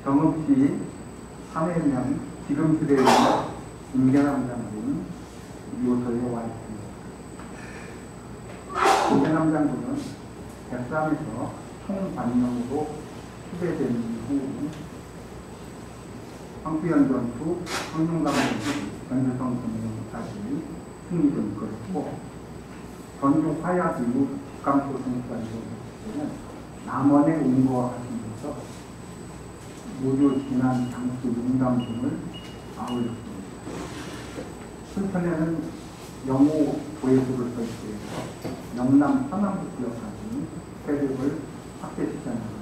정읍시 삼해면 지금실에 있는 김계남 장군 요소에 와 있습니다. 김계남 장군은 백삼에서 총관령으로 후배된 후 황비연 전투, 황룡강 전투, 전주성 금융까지 승리를 이끌었고 전주 화약 이후 북강도 성수까지는 남원에 운거하시면서 모두 지난 장수 용담 등을 아울렀습니다. 순천에는 영호 도예수를 설치해서 영남 서남부 지역까지 세력을 확대시켜 나갑니다.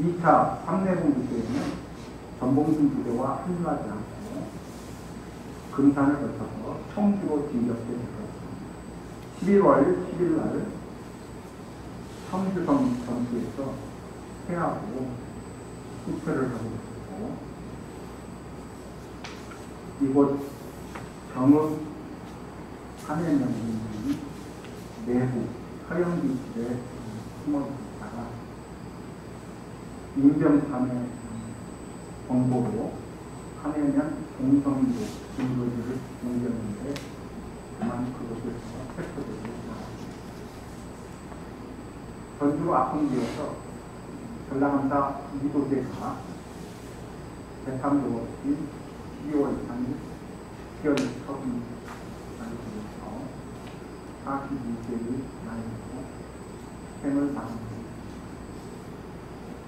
2차 삼내공부 때에는 전봉순 부대와 한류하지 않고 금산을 거쳐서 청주로 진격해 들어갔습니다. 11월 10일 날 청주성 전투에서 패하고 후퇴를 하고 있었고 이곳 경읍 한해명이 내부 서영비실에 숨어 있다가 인병탄의 정보로 한해면 동성도 진도지를 옮겼는데 그만 그곳에서 패포되고 나왔습니다. 전주 아흥지에서 전라남도 이도대가 대탐도인 12월 3일 기어를 처분 발표해서 42세의 나이로 생을 당합니다.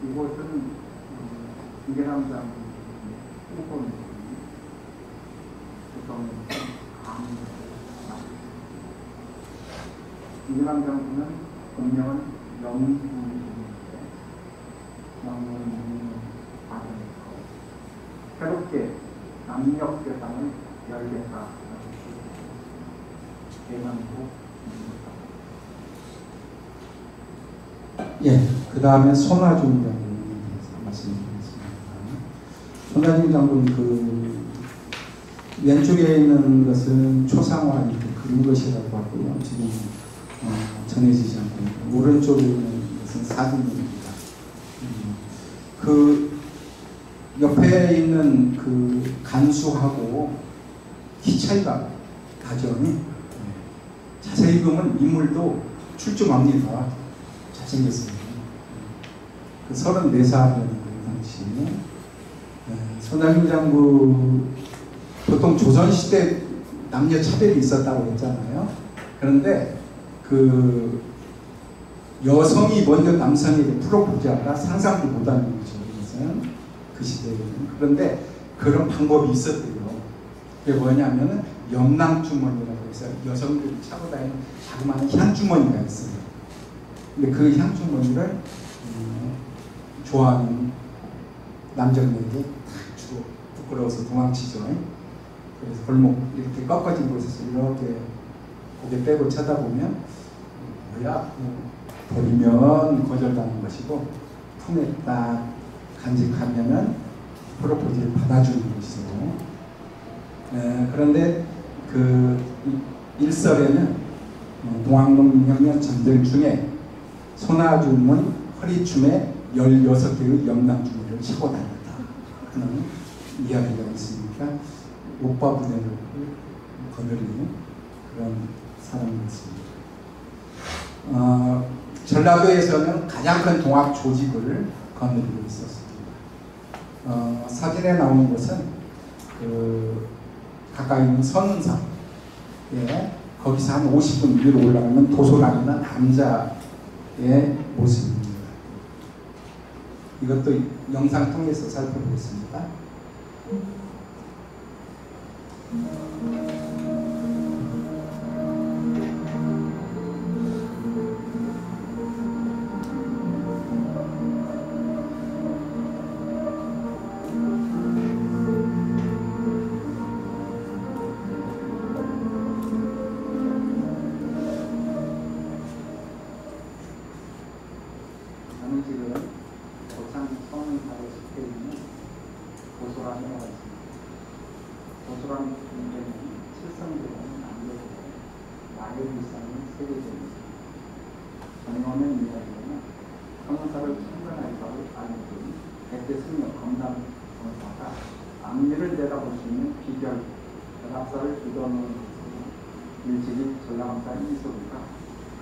이곳은 김계남 장군의 후보는 구성에서 강의를 맡았습니다. 김계남 장군은 본명은 영구인데 영구인 과정에서 새롭게 남녘 세상을 열겠다. 대만국 예, 그 다음에 손아중 장군에 대해서 말씀드리겠습니다. 손아중 장군 그 왼쪽에 있는 것은 초상화 이렇게 그린 것이라고 하고요. 지금 전해지지 않고 있고 오른쪽에 있는 것은 사진입니다. 그 옆에 있는 그 간수하고 키 차이가 나죠. 자세히 보면 인물도 출중합니다. 잘생겼습니다. 그 34살이었는 그 당시. 손아중 장군 보통 조선시대 남녀 차별이 있었다고 했잖아요. 그런데 그 여성이 먼저 남성에게 프로포즈하라 상상도 못하는 거죠. 그 시대에는. 그런데 그런 방법이 있었대요. 그게 뭐냐면은 염낭주머니라고 해서 여성들이 차고 다니는 자그마한 향주머니가 있어요. 근데 그 향주머니를 좋아하는 남자에게 주고 부끄러워서 도망치죠. 그래서 골목 이렇게 꺾어진 곳에서 이렇게 고개 빼고 쳐다보면 뭐야? 버리면 거절당한 것이고 품에 딱 간직하면은 프로포즈를 받아주는 것이죠. 그런데 그 일설에는 동학농민혁명 전쟁 중에 손아중은 허리춤에 16개의 염낭주머니를 차고 다녔다 하는 이야기가 있으니까 오빠 부대를 거느리는 그런 사람이었습니다. 전라도에서는 가장 큰 동학 조직을 거느리고 있었습니다. 사진에 나오는 것은 그 가까이 있는 선운산, 거기서 한 50분 위로 올라가면 도소라는 남자의 모습입니다. 이것도 영상 통해서 살펴보겠습니다.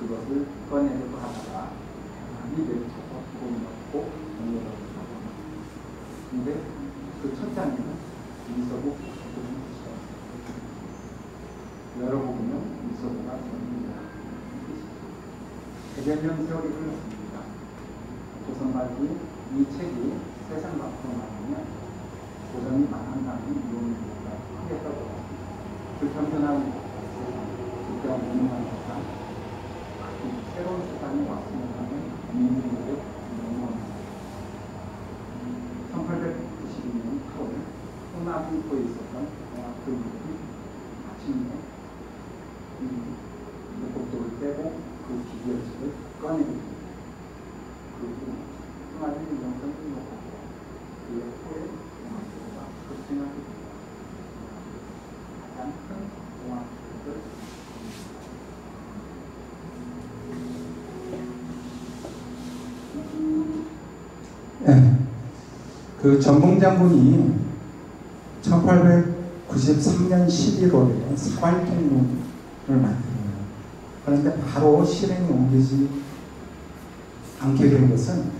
그것을 꺼내려고 하다가 가만히 내려쳐서 구멍 넣고 정렬하고 하고 근데 그 첫 장에는 이소국 열어보면 이소국가 전입니다. 대변령 세월이를 했습니다. 조선 말기 이 책이 세상 밖으로 나가면 도전이 망한다는 이론입니다. 크게 떠들어 불평등한 세상, 국가 무능한 세상, 새로운 세상이 왔으면 하는 민주주의의 영원입니다. 1892년 8월 호남도에 있었던 공학교육이 마침내 목독을 빼고 그 기계열식을 꺼내게 됩니다. 그리고 호남의 영성을 놓고 그의 후에 공학교가 급증하게 됩니다. 가장 큰 공학교를 네. 그 전봉 장군이 1893년 11월에 사활통문을 만들어요. 그런데 바로 실행에 옮기지 않게 된 것은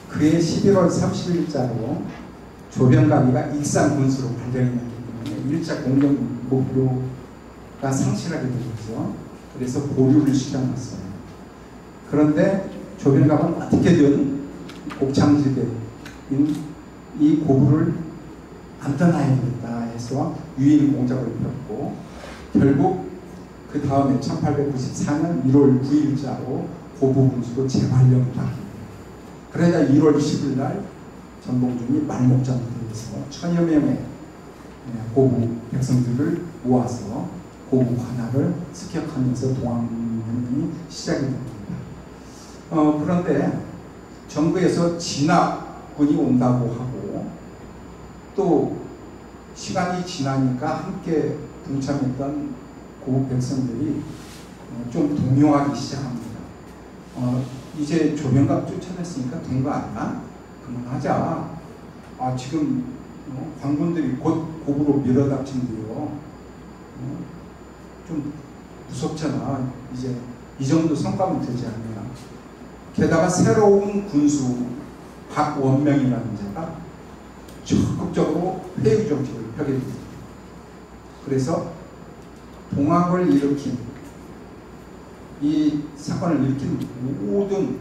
그의 11월 30일자로 조변가기가 익산 군수로 발령이 났기 때문에 1차 공격 목표가 상실하게 된 거죠. 그래서 보류를 시켜놨어요. 그런데 조변각은 어떻게든 곡창지대인 이 고부를 안 떠나야겠다 해서 유인 공작을 폈고 결국 그 다음에 1894년 1월 9일자로 고부 군수로 재발령이 바뀝니다. 그러자 1월 10일 날 전봉준이 말목장을 들여서 1000여 명의 고부 백성들을 모아서 고부 관할을 습격하면서 동학혁명이 시작이 됩니다. 그런데 정부에서 진압군이 온다고 하고 또 시간이 지나니까 함께 동참했던 고부 백성들이 좀 동요하기 시작합니다. 이제 조명각 쫓아냈으니까 된 거 아니야? 그만하자. 지금 관군들이 곧 고부로 밀어닥친대요. 좀 무섭잖아. 이제 이 정도 성과면 되지 않냐. 게다가 새로운 군수 박원명이라는 자가 적극적으로 회유 정책을 펴게 됩니다. 그래서 동학을 일으킨 이 사건을 일으킨 모든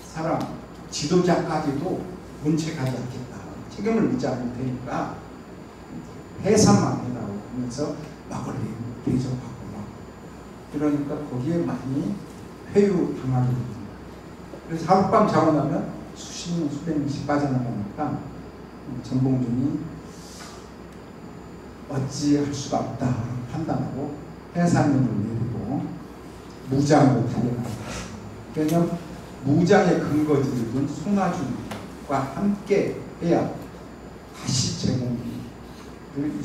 사람 지도자까지도 문책하지 않겠다. 책임을 묻지 않을 테니까 해산만 해라고 하면서 막걸리 대접하고 막 그러니까 거기에 많이 회유 당하게 됩니다. 그래서 하룻밤 자고 나면 수십 명, 수백 명씩 빠져나가니까 전봉준이 어찌할 수가 없다 판단하고 해산령을 내리고 무장으로 달려갑니다. 왜냐하면 무장의 근거지를 손아준과 함께 해야 다시 제공을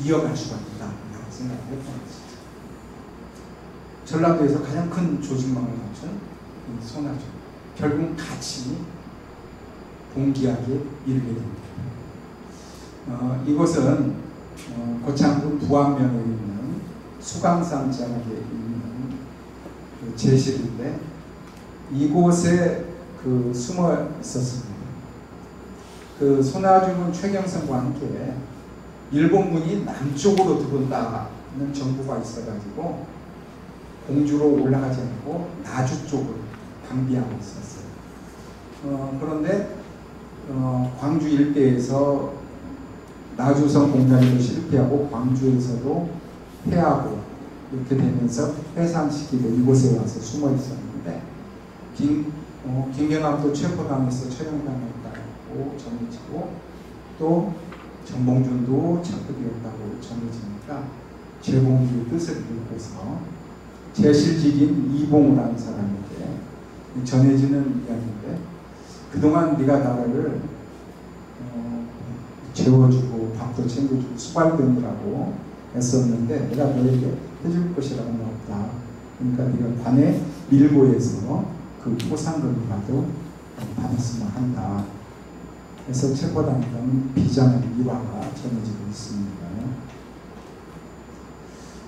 이어갈 수가 있다라고 생각을 했던 것이죠. 전라도에서 가장 큰 조직망을 갖춘 이 손아준. 결국은 같이 봉기하게 이르게 됩니다. 이곳은 고창군 부안면에 있는 수강산 지역에 있는 그 제실인데 이곳에 숨어 있었습니다. 그 손아준은 최경선과 함께 일본군이 남쪽으로 들어온다는 정보가 있어가지고 공주로 올라가지 않고 나주 쪽을 방비하고 있었어요. 그런데 광주 일대에서 나주성 공작에도 실패하고 광주에서도 패하고 이렇게 되면서 해산시키고 이곳에 와서 숨어 있었는데 김경함도 체포당해서 처형당했다고 전해지고 또 전봉준도 체포되었다고 전해지니까 제봉주의 뜻을 읽고서 제실직인 이봉우라는 사람에게 전해지는 이야기인데 그동안 네가 나를 재워주고 밥도 챙겨주고 수발되느라고 애썼는데 내가 너에게 해줄 것이라고는 없다. 그러니까 네가 관에 밀고에서 그 포상금이라도 받았으면 한다. 그래서 체포당했던 비장의 일화가 전해지고 있습니다.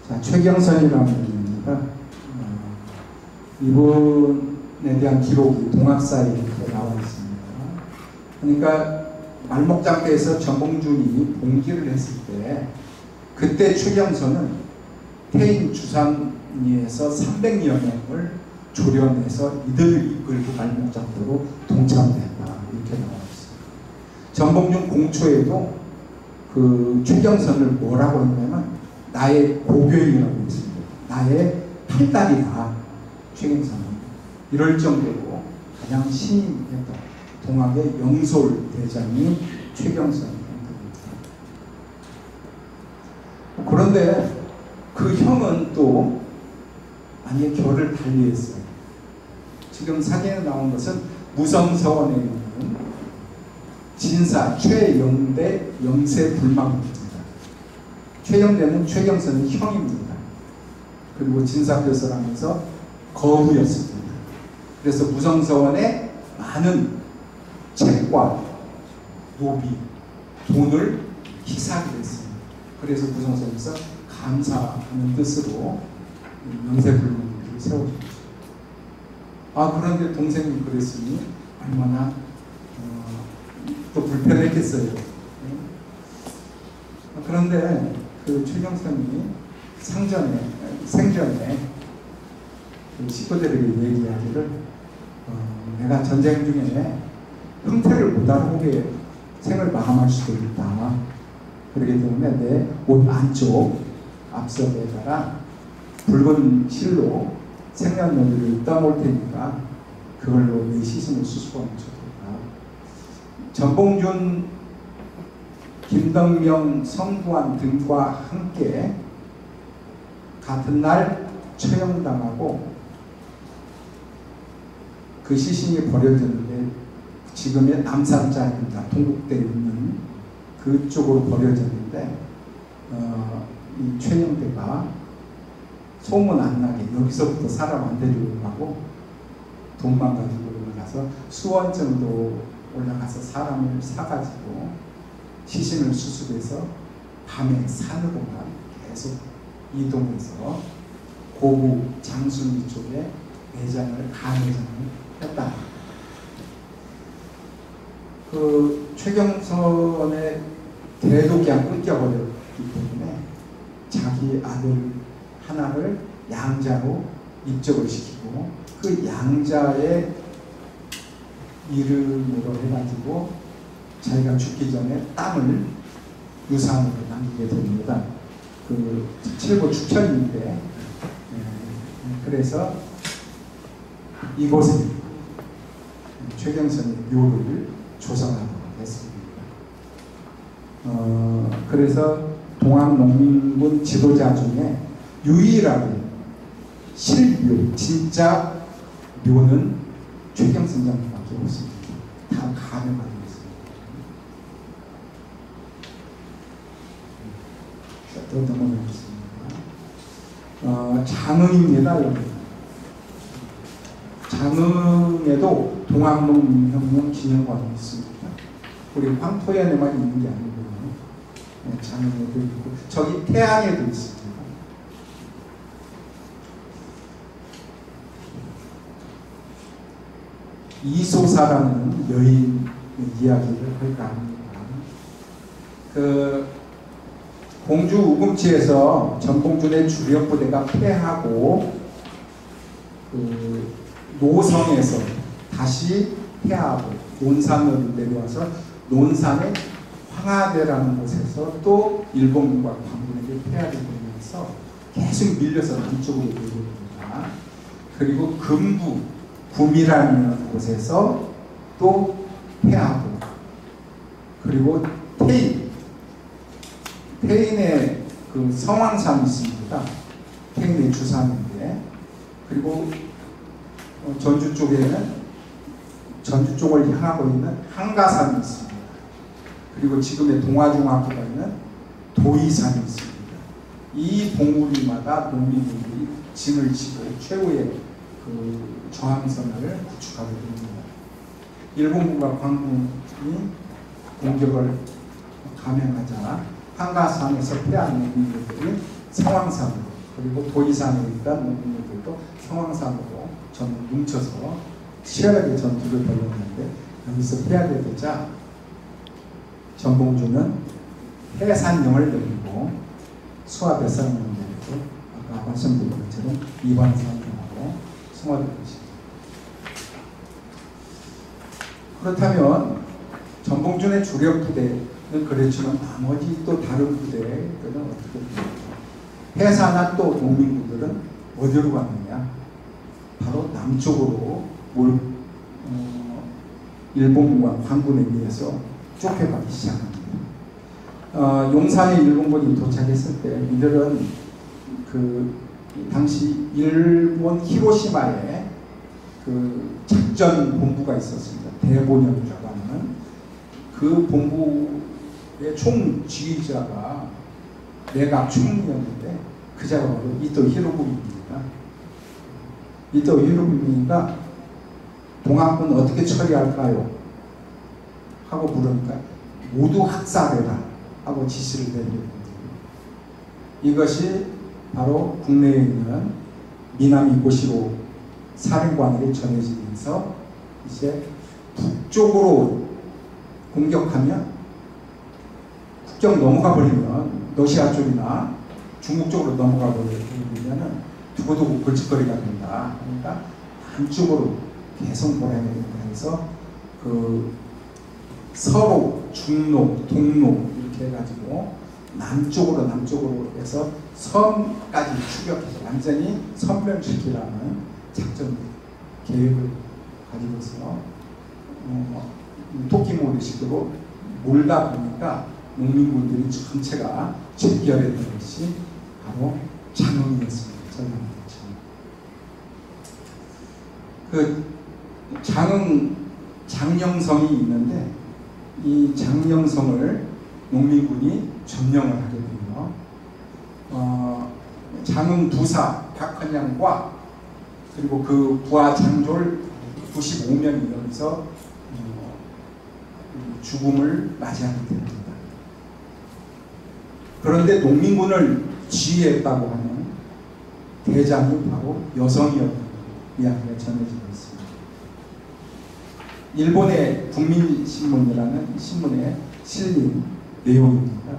자, 최경선이라는 분입니다. 이분에 대한 기록이 동학사에 이렇게 나와 있습니다. 그러니까 말목장터에서 전봉준이 봉기를 했을 때 그때 최경선은 태인 주산리에서 300여 명을 조련해서 이들을 이끌고 말목장터로 동참했다 이렇게 나와 있어요. 전봉준 공초에도 그 최경선을 뭐라고 했냐면 나의 고교인이라고 했습니다. 나의 팔다리다 최경선은. 이럴 정도로 가장 신임했던 동학의 영솔 대장이 최경선입니다. 그런데 그 형은 또 만약에 결을 달리했어요. 지금 사진에 나온 것은 무성서원에 있는 진사 최영대 영세불망입니다. 최영대는 최경선의 형입니다. 그리고 진사표서라면서 거부였습니다. 그래서 무성서원에 많은 책과 노비, 돈을 희사하게 됐습니다. 그래서 무성서원에서 감사하는 뜻으로 영세불망을 세워줍니다. 그런데 동생이 그랬으니 얼마나 또 불편했겠어요. 그런데 그 최경선이 생전에 그 식구들에게 얘기하기를 내가 전쟁 중에 형태를 못 알아보게 생을 마감할 수도 있다. 그렇기 때문에 내 옷 안쪽 앞선에다가 붉은 실로 생년월일을 떠놓을 테니까 그걸로 내 시신을 수습하면 좋겠다. 전봉준, 김덕명, 성구안 등과 함께 같은 날 처형당하고 그 시신이 버려졌는데 지금의 남산자입니다. 동국대에 있는 그쪽으로 버려졌는데 이 최영대가 소문 안 나게 여기서부터 사람 안 데리고 가고 돈만 가지고 올라가서 수원 정도 올라가서 사람을 사가지고 시신을 수습해서 밤에 산으로만 계속 이동해서 고구 장순리 쪽에 간매장을 했다. 그 최경선의 대도 그냥 끊겨버렸기 때문에 자기 아들 하나를 양자로 입적을 시키고 그 양자의 이름으로 해가지고 자기가 죽기 전에 땅을 유산으로 남기게 됩니다. 그 칠보 축천인데 그래서 이곳에 최경선의 묘를 조성하도록 했습니다. 그래서 동학농민군 지도자 중에 유일하게 실묘, 진짜 묘는 최경선 장군밖에 없습니다. 다 가명하고 있습니다. 또 넘어가겠습니다. 장흥입니다. 여러분. 장흥에도 동학농민혁명 기념관이 있습니다. 우리 황토현에만 있는 게 아니고요. 장흥에도 있고 저기 태안에도 있습니다. 이소사라는 여인 이야기를 할까 합니다. 그 공주 우금치에서 전봉준의 주력 부대가 패하고 그 노성에서 다시 패하고 논산으로 내려와서 논산의 황하대라는 곳에서 또 일본군과 광군에게 패하게 되면서 계속 밀려서 남쪽으로 내려옵니다. 그리고 금부 구미라는 곳에서 또 패하고 그리고 태인의 그 성황산이 있습니다. 태인의 주산인데 그리고 전주 쪽에는 전주 쪽을 향하고 있는 한가산이 있습니다. 그리고 지금의 동아중학교가 있는 도의산이 있습니다. 이 봉우리마다 농민들이 진을 치고 최후의 그 저항선을 구축하게 됩니다. 일본군과 광군이 공격을 감행하자 한가산에서 패한 농민들이 성황산으로 그리고 도의산에 있던 농민들도 성황산으로 전부 뭉쳐서 치열하게 전투를 벌였는데 여기서 패하게 되자 전봉주는 해산령을 내리고 수화대상령을 내리고 아까 말씀드린 것처럼 이반사령하고 송화될 것입니다. 그렇다면 전봉준의 주력 부대는 그렇지만 나머지 또 다른 부대들은 어떻게 됩니까? 해산한 또 농민군들은 어디로 갔느냐? 바로 남쪽으로 일본과 관군에 의해서 쫓겨가기 시작합니다. 용산에 일본군이 도착했을 때 이들은 그 당시 일본 히로시마에 그 작전 본부가 있었습니다. 대본영이라고 하는 그 본부의 총지휘자가 내각 총리였는데 그 자가 바로 이토 히로부미입니다. 이토 히로부미가 동학군 어떻게 처리할까요? 하고 물으니까 모두 학살해라 하고 지시를 내립니다. 이것이 바로 국내에 있는 미나미 고시로 사령관에게 전해지면서 이제 북쪽으로 공격하면 국경 넘어가 버리면 러시아 쪽이나 중국 쪽으로 넘어가 버리면 두고두고 골칫거리가 된다. 그러니까 남쪽으로 계속 보내야 된다 해서 그 서로, 중로, 동로 이렇게 해가지고 남쪽으로 해서 섬까지 추격해서 완전히 섬멸시키라는 작전 계획을 가지고서 토끼모드식으로 몰다 보니까 농민군들이 전체가 집결했던 것이 바로 장흥이었습니다. 그 장영성이 있는데 이 장영성을 농민군이 점령을 하게 되며 장흥 부사 박헌양과 그리고 그 부하 장졸 95명이 여기서 죽음을 맞이하게 됩니다. 그런데 농민군을 지휘했다고 하는 대장이 바로 여성이었다는 이야기가 전해지고 있습니다. 일본의 국민신문이라는 신문에 실린 내용입니다.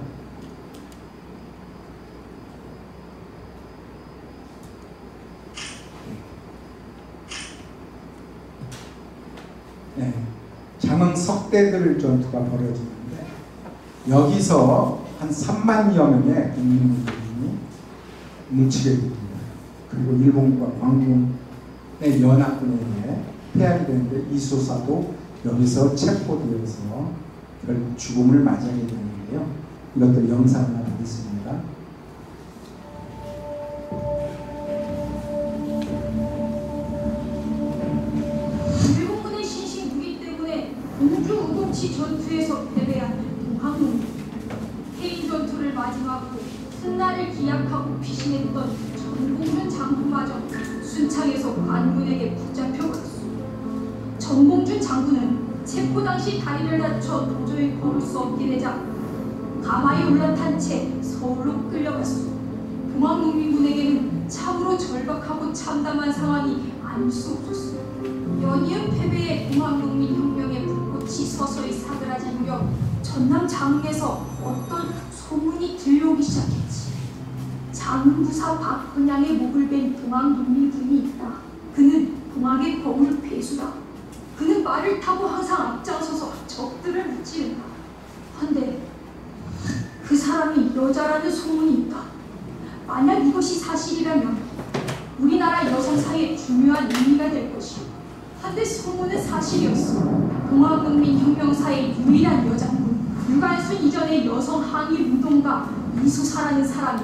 네, 장흥 석대들 전투가 벌어지는데 여기서 한 3만여 명의 국민군이 뭉치게 됩니다. 그리고 일본과 광군의 연합군에 의해 패하게 되는데 이소사도 여기서 체포되어서 결국 죽음을 맞이하게 되는데요. 이것도 영상을 하겠습니다. 일본군의 신식 무기 때문에 공주 우동치 전투에서 패배한 동학농민, 해인 전투를 마지막으로 훗날을 기약하고 피신했던 전봉준 장군마저 순창에서 관군에게 붙잡혀버렸소. 전봉준 장군은 체포 당시 다리를 다쳐 도저히 걸을 수 없게 되자 가마에 올라탄 채 서울로 끌려갔소. 동학농민군에게는 참으로 절박하고 참담한 상황이 아닐 수 없었소. 연이은 패배의 동학농민 혁명의 불꽃이 서서히 사그라질 무렵 전남 장흥에서 어떤 소문이 들려오기 시작했지. 장흥부사 박헌양의 목을 벤 동학농민군이 있다. 그는 동학의 거울 배수다. 그는 말을 타고 항상 앞장서서 적들을 무찌른다. 헌데 그 사람이 여자라는 소문이 있다. 만약 이것이 사실이라면 우리나라 여성 사이에 중요한 의미가 될 것이오. 한데 소문은 사실이었어. 동학농민 혁명사의 유일한 여장군, 유관순 이전의 여성 항일 운동가 이수사라는 사람이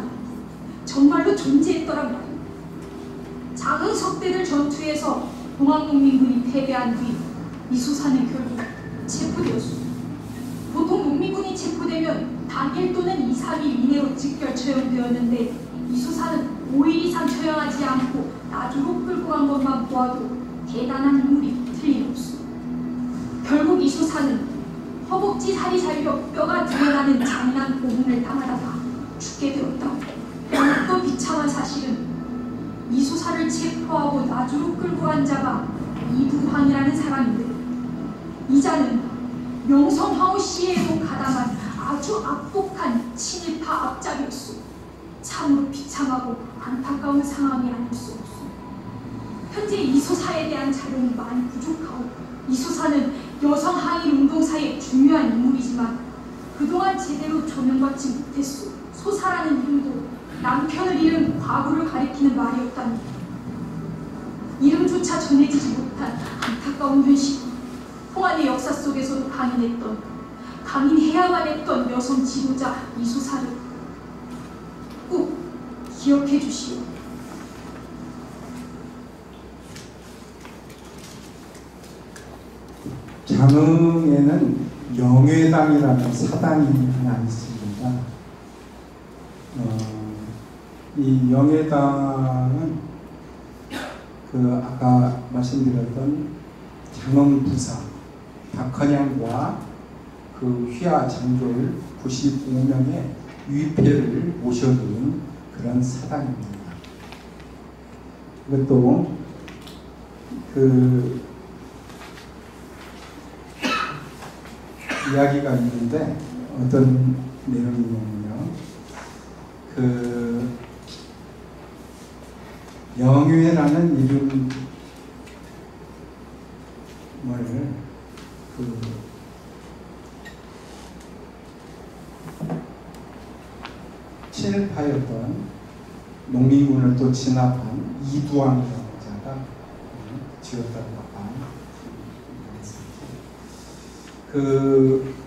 정말로 존재했더란 말이오. 장흥 석대들 전투에서 동학농민군이 패배한 뒤 이수사는 결국 체포되었소. 보통 농민군이 체포되면 당일 또는 2, 3일 이내로 즉결 처형되었는데 이수사는 5일 이상 처형하지 않고 나주로 끌고 간 것만 보아도 대단한 인물이 틀림없소. 결국 이수사는 허벅지 살이 잘려 뼈가 드러나는 잔인한 고문을 당하다가 죽게 되었다. 또 비참한 사실은 이수사를 체포하고 나주로 끌고 간 자가 이두황이라는 사람인데 이 자는 명성황후 시해에도 가담한 아주 악독한 친일파 앞잡이였소. 참으로 비참하고 안타까운 상황이 아닐 수 없소. 현재 이소사에 대한 자료는 많이 부족하오. 이소사는 여성 항일 운동사의 중요한 인물이지만 그동안 제대로 조명받지 못했소. 소사라는 이름도 남편을 잃은 과부를 가리키는 말이었다니 이름조차 전해지지 못한 안타까운 현실. 홍안의 역사 속에서도 강인해야만 했던 여성 지도자 이소사를 꼭 기억해 주시오. 장흥에는 영회당이라는 사당이 하나 있습니다. 이 영회당은 아까 말씀드렸던 장흥 부사 박헌양과 그 휘하 장졸 95명의 위패를 모셔둔 그런 사당입니다. 이것도 이야기가 있는데 어떤 내용이냐면요. 영회라는 이름을 친일파였던 농민군을 또 진압한 이두왕이라는 자가 지었다고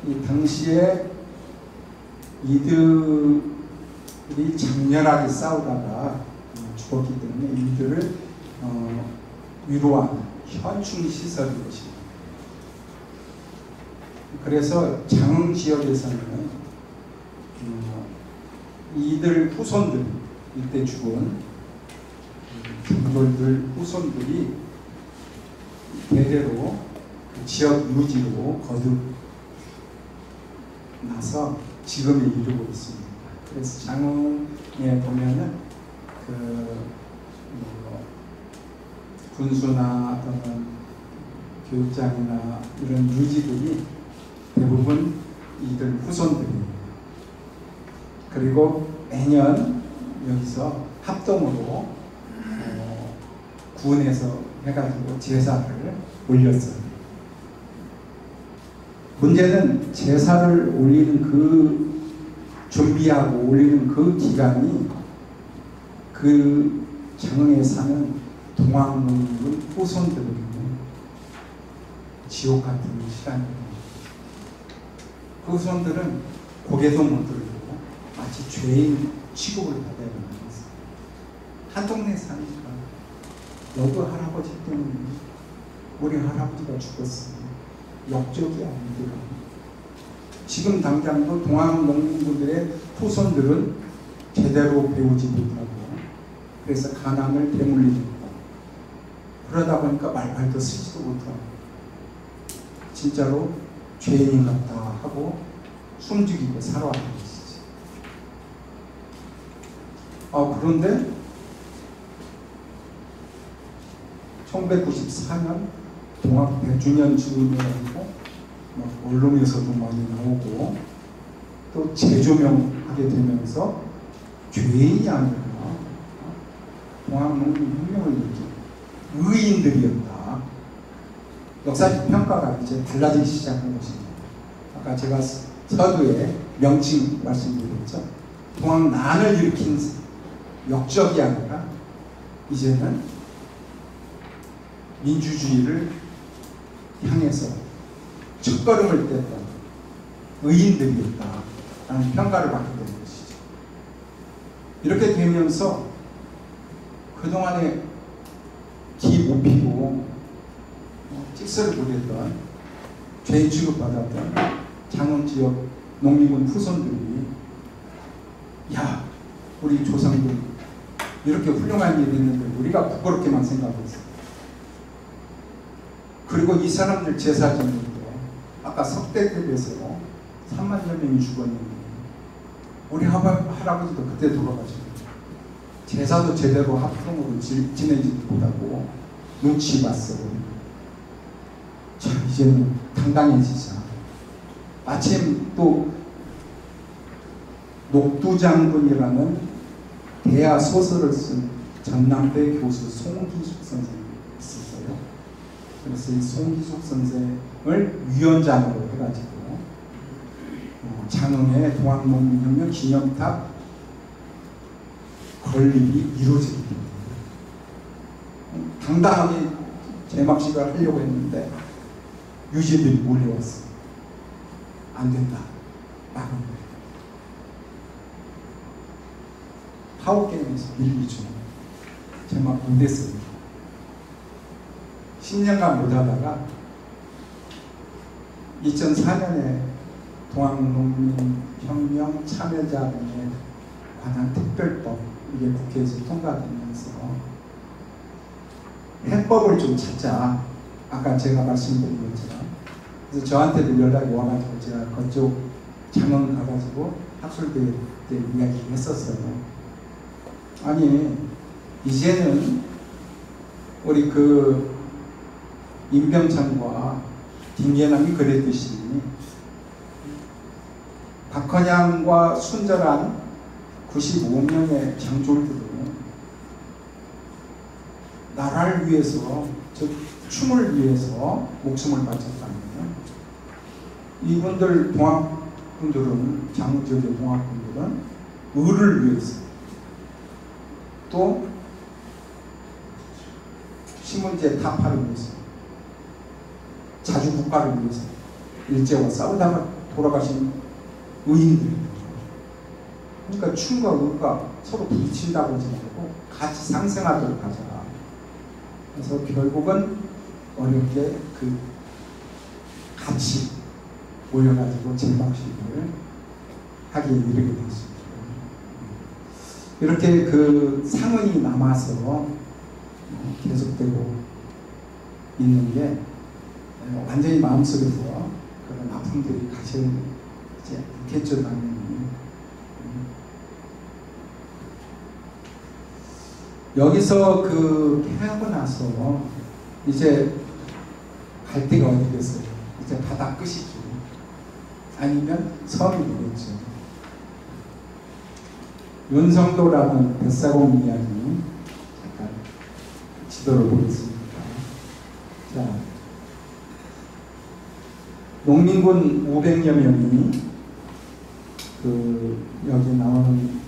이 당시에 이들이 장렬하게 싸우다가 죽었기 때문에 이들을 위로하는 현충 시설이 것입니다. 그래서 장흥 지역에서는 이들 후손들, 이때 죽은 장졸들 후손들이 대대로 지역 유지로 거듭나서 지금에 이르고 있습니다. 그래서 장흥에 보면은 군수나 또는 교육장이나 이런 유지들이 대부분 이들 후손들이에요. 그리고 매년 여기서 합동으로 군에서 해가지고 제사를 올렸어요. 문제는 제사를 올리는 준비하고 올리는 그 기간이 장흥에 사는 동학농민 후손들에게 지옥 같은 시간입니다. 그 후손들은 고개도 못 들고 마치 죄인 취급을 받아야 되는 것입니다. 한 동네에 사니까 너도 할아버지 때문에 우리 할아버지가 죽었어요. 역적이 아니더라. 지금 당장도 동학농민분들의 후손들은 제대로 배우지 못하고 그래서 가난을 대물리고 그러다 보니까 말발도 쓰지도 못하고 진짜로 죄인 같다 하고 숨죽이고 살아왔는 것이지. 그런데 1994년 동학 100주년 즈음이라고 언론에서도 많이 나오고 또 재조명하게 되면서 죄인이 아니라 동학농민혁명을 일으킨 의인들이었다. 역사적 평가가 이제 달라지기 시작한 것입니다. 아까 제가 서두에 명칭 말씀드렸죠. 동학난을 일으킨 역적이 아니라 이제는 민주주의를 향해서 첫걸음을 뗐던 의인들이었다라는 평가를 받게 된 것이죠. 이렇게 되면서 그동안에 기 못 피고 찍소를 부렸던 죄인 취급받았던 장흥 지역 농민군 후손들이 야 우리 조상들 이렇게 훌륭한 일이 있는데 우리가 부끄럽게만 생각했어. 그리고 이 사람들 제사 지낼 때 아까 석대급에서 3만여 명이 죽었는데 우리 할아버지도 그때 돌아가시고 제사도 제대로 합동으로 지내지도 못하고 눈치 봤어. 자 이제는 당당해지자. 마침 또 녹두장군이라는 대하 소설을 쓴 전남대 교수 송기숙 선생님이 있었어요. 그래서 이 송기숙 선생을 위원장으로 해가지고 장흥의 동학농민혁명 기념탑 건립이 이루어지게 됩니다. 당당하게 개막식을 하려고 했는데 유지들이 몰려왔어요. 안 된다. 막은 거예요. 파워게임에서 밀리죠. 정말 못했습니다. 10년간 못하다가 2004년에 동학농민혁명 참여자에 관한 특별법 이게 국회에서 통과되면서 해법을 좀 찾자. 아까 제가 말씀드린 것처럼 그래서 저한테도 연락이 와가지고 제가 그쪽 장흥 가가지고 학술대 때 이야기를 했었어요. 아니 이제는 우리 그 임병찬과 김계남이 그랬듯이 박헌양과 순절한 95명의 장졸들은 나라를 위해서, 즉 춤을 위해서 목숨을 바쳤다면 이분들 동학분들은, 장지역의 동학분들은 의를 위해서, 또 신문제 타파를 위해서, 자주국가를 위해서 일제와 싸우다가 돌아가신 의인들입니다. 그러니까 춤과 의가 서로 부딪힌다고 하지 말고 같이 상생하도록 하자. 그래서 결국은 어렵게 그 같이 모여가지고 제막식을 하기에 이르게 됐습니다. 이렇게 그 상흔이 남아서 계속되고 있는 게 완전히 마음속에서 그런 아픔들이 가실 이제 않겠죠, 당연히. 여기서 그 해하고 나서 이제 갈 데가 어디겠어요? 이제 바다 끝이죠. 아니면 섬이 되겠죠. 윤성도라는 뱃사공 이야기 잠깐 지도를 보겠습니다. 자, 농민군 500여 명이 그 여기 나오는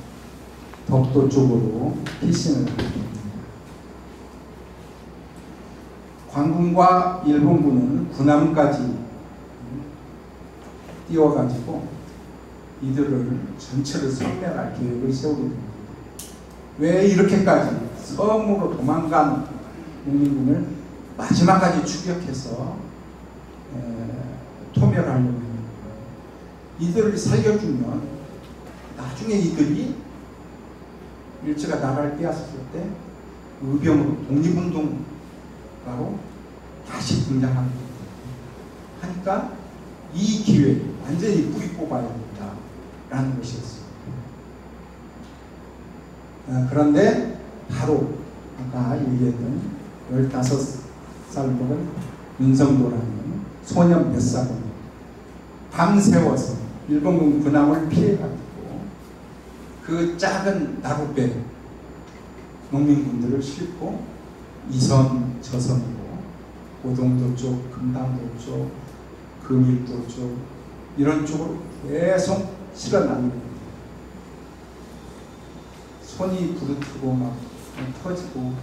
덕도 쪽으로 피신을 하게 됩니다. 관군과 일본군은 군함까지 띄워가지고 이들을 전체를 섬멸할 계획을 세우게 됩니다. 왜 이렇게까지 섬으로 도망간 농민군을 마지막까지 추격해서 토멸하려고 합니다. 이들을 살려주면 나중에 이들이 일제가 나라를 빼앗았을 때 의병으로 독립운동가로 다시 등장합니다. 하니까 이 기회에 완전히 뿌리 뽑아야 된다라는 것이었어요. 그런데 바로 아까 얘기했던 15살 먹은 윤성도라는 소년 뱃사공이 밤새워서 일본군 군함을 피해가지고 그 작은 나룻배 농민군들을 싣고 이선 저선으로 고동도 쪽, 금당도 쪽, 금일도 쪽 이런 쪽으로 계속 실어나갑니다. 손이 부르트고 막 터지고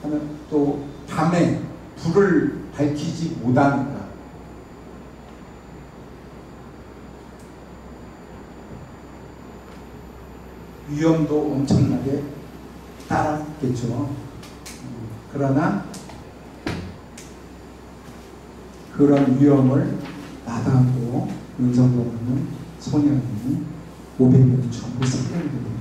하면 또 밤에 불을 밝히지 못하니까 위험도 엄청나게 따랐겠죠. 그러나 그런 위험을 마다하고 윤성도라는 소년이 500명이 전부 살려게 됩니다.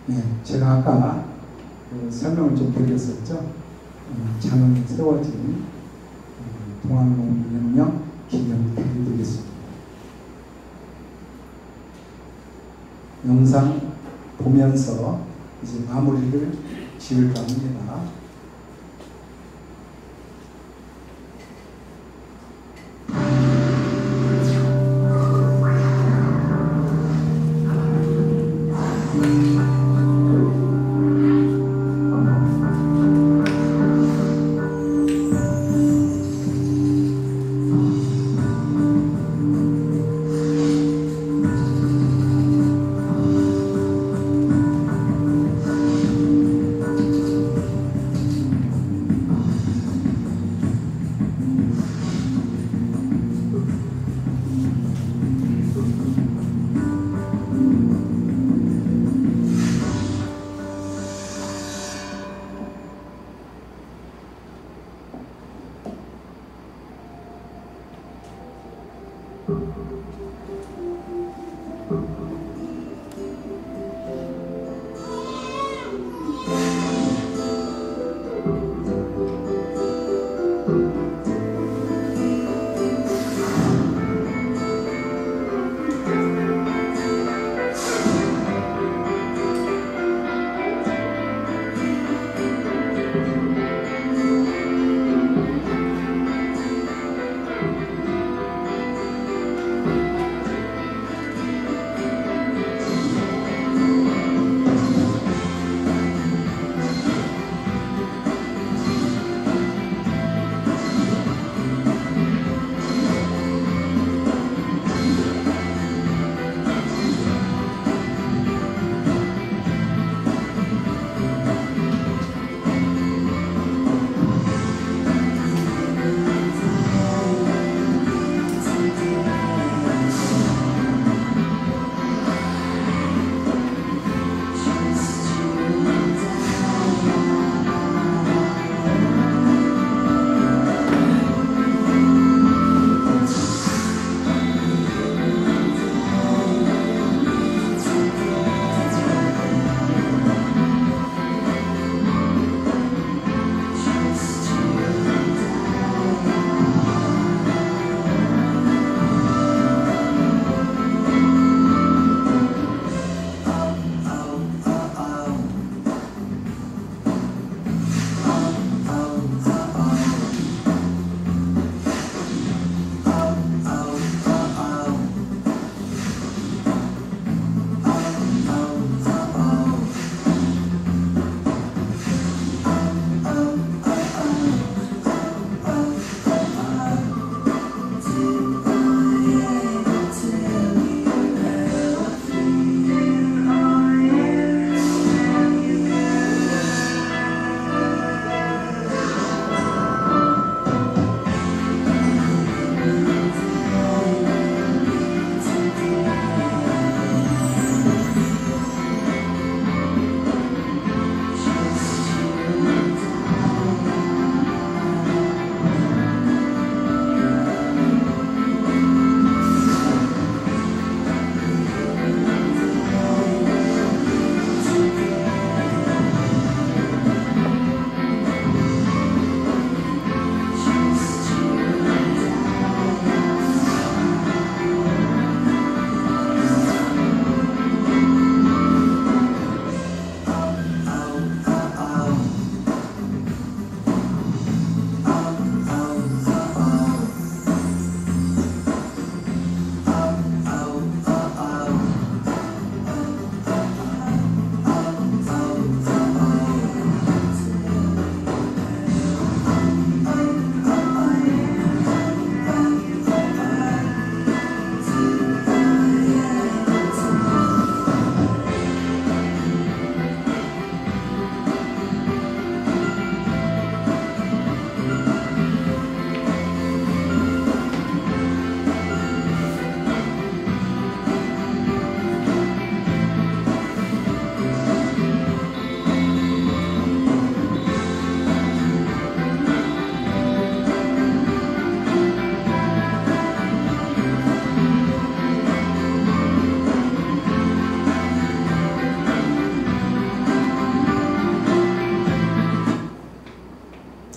네, 제가 아까 설명을 좀 드렸었죠. 장흥에 세워진 동학농민혁명 기념탑이 되겠습니다. 영상 보면서 이제 마무리를 지을까 합니다.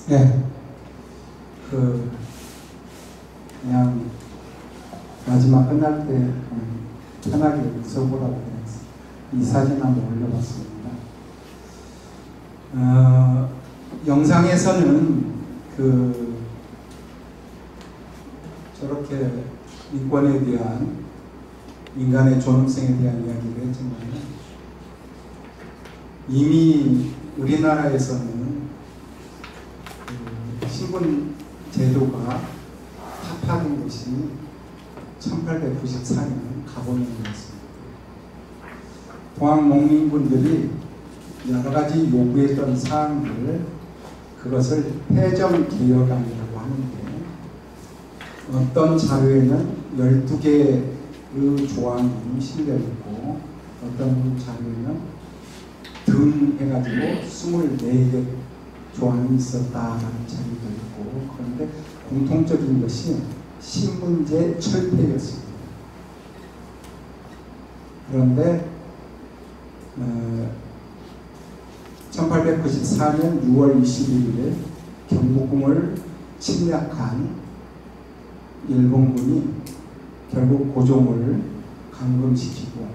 네, 그냥 마지막 끝날 때 편하게 웃어보라고 그래서 이 사진 한번 올려봤습니다. 영상에서는 저렇게 인권에 대한, 인간의 존엄성에 대한 이야기를 했지만 이미 우리나라에서는 신분 제도가 타파된 것이 1894년 가보년이었습니다. 동학 농민분들이 여러 가지 요구했던 사항들, 그것을 폐정 개혁안이라고 하는데, 어떤 자료에는 12개의 조항이 실려있고 어떤 자료에는 등 해가지고 24개 조항이 있었다라는 자료도 있고, 그런데 공통적인 것이 신분제 철폐였습니다. 그런데 1894년 6월 21일에 경복궁을 침략한 일본군이 결국 고종을 감금시키고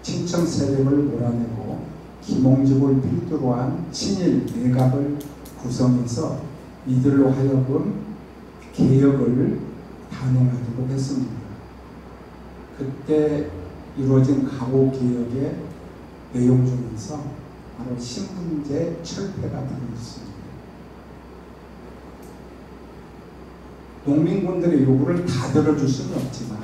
친청 세력을 몰아내고 김홍집을 필두로 한 친일 내각을 구성해서 이들로 하여금 개혁을 단행하도록 했습니다. 그때 이루어진 가오 개혁의 내용 중에서 바로 신분제 철폐가 들어있습니다. 농민군들의 요구를 다 들어줄 수는 없지만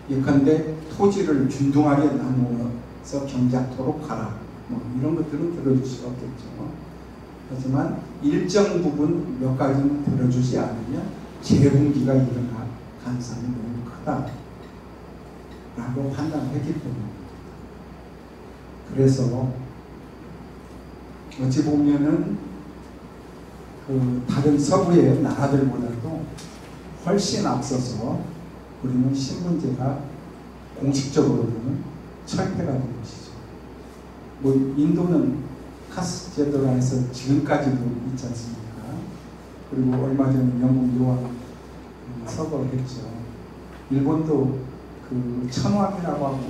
예컨대 토지를 균등하게 나누어서 경작토록 하라, 뭐 이런 것들은 들어줄 수가 없겠죠. 하지만 일정 부분 몇 가지는 들어주지 않으면 재분기가 일어날 가능성이 너무 크다라고 판단했기 때문입니다. 그래서 어찌 보면은 그 다른 서구의 나라들보다도 훨씬 앞서서 우리는 신분제가 공식적으로는 철폐가 된 것이죠. 뭐 인도는 카스 제도로 해서 지금까지도 있지 않습니까? 그리고 얼마 전에 영국 요한 서거를 했죠. 일본도 그 천황이라고 하고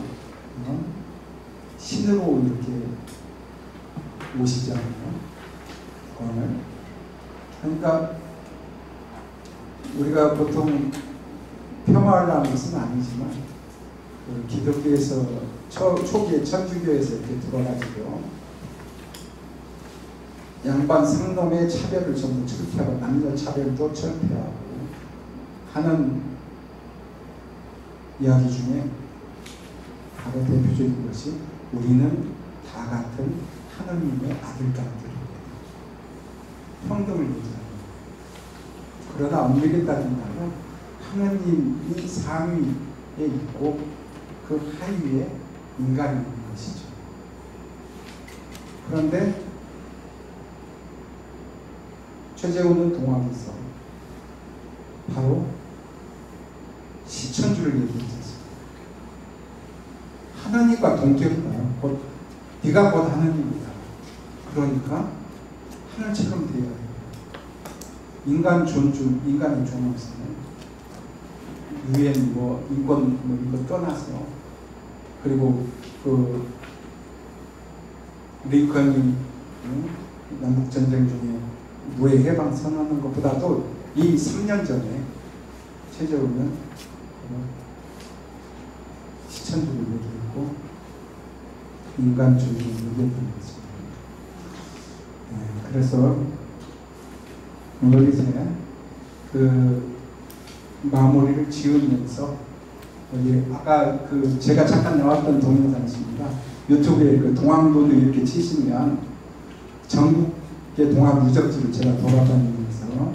신으로 이렇게 모시잖아요. 오늘. 그러니까 우리가 보통 폄하하려는 것은 아니지만 그 기독교에서 초기에 천주교에서 이렇게 들어가지고 양반 상놈의 차별을 전부 철폐하고 남녀 차별도 철폐하고 하는 이야기 중에 바로 대표적인 것이 우리는 다 같은 하느님의 아들감들입니다. 평등을 얘기합니다. 그러나 엄밀히 따진다면 하느님이 상위에 있고 그 하위에 인간이 있는 것이죠. 그런데 최재훈은 동학에서 바로 시천주를 얘기했습니다. 하나님과 동격이다. 곧 네가 곧 하나님이다. 그러니까 하늘처럼 되어야 해요. 인간 존중, 인간의 존엄성은 유엔 뭐 인권 뭐 이거 떠나서 그리고 그 링컨이 남북 전쟁 중에 무해 해방 선언하는 것보다도 이 3년 전에 최저우는 시천주를 얘기했고 인간 존중을 얘기했던 것입니다. 네, 그래서 오늘 이제 그 마무리를 지으면서 여기 아까 그 제가 잠깐 나왔던 동영상입니다. 유튜브에 그 동학로도 이렇게 치시면 전국의 동학 유적지를 제가 돌아다니면서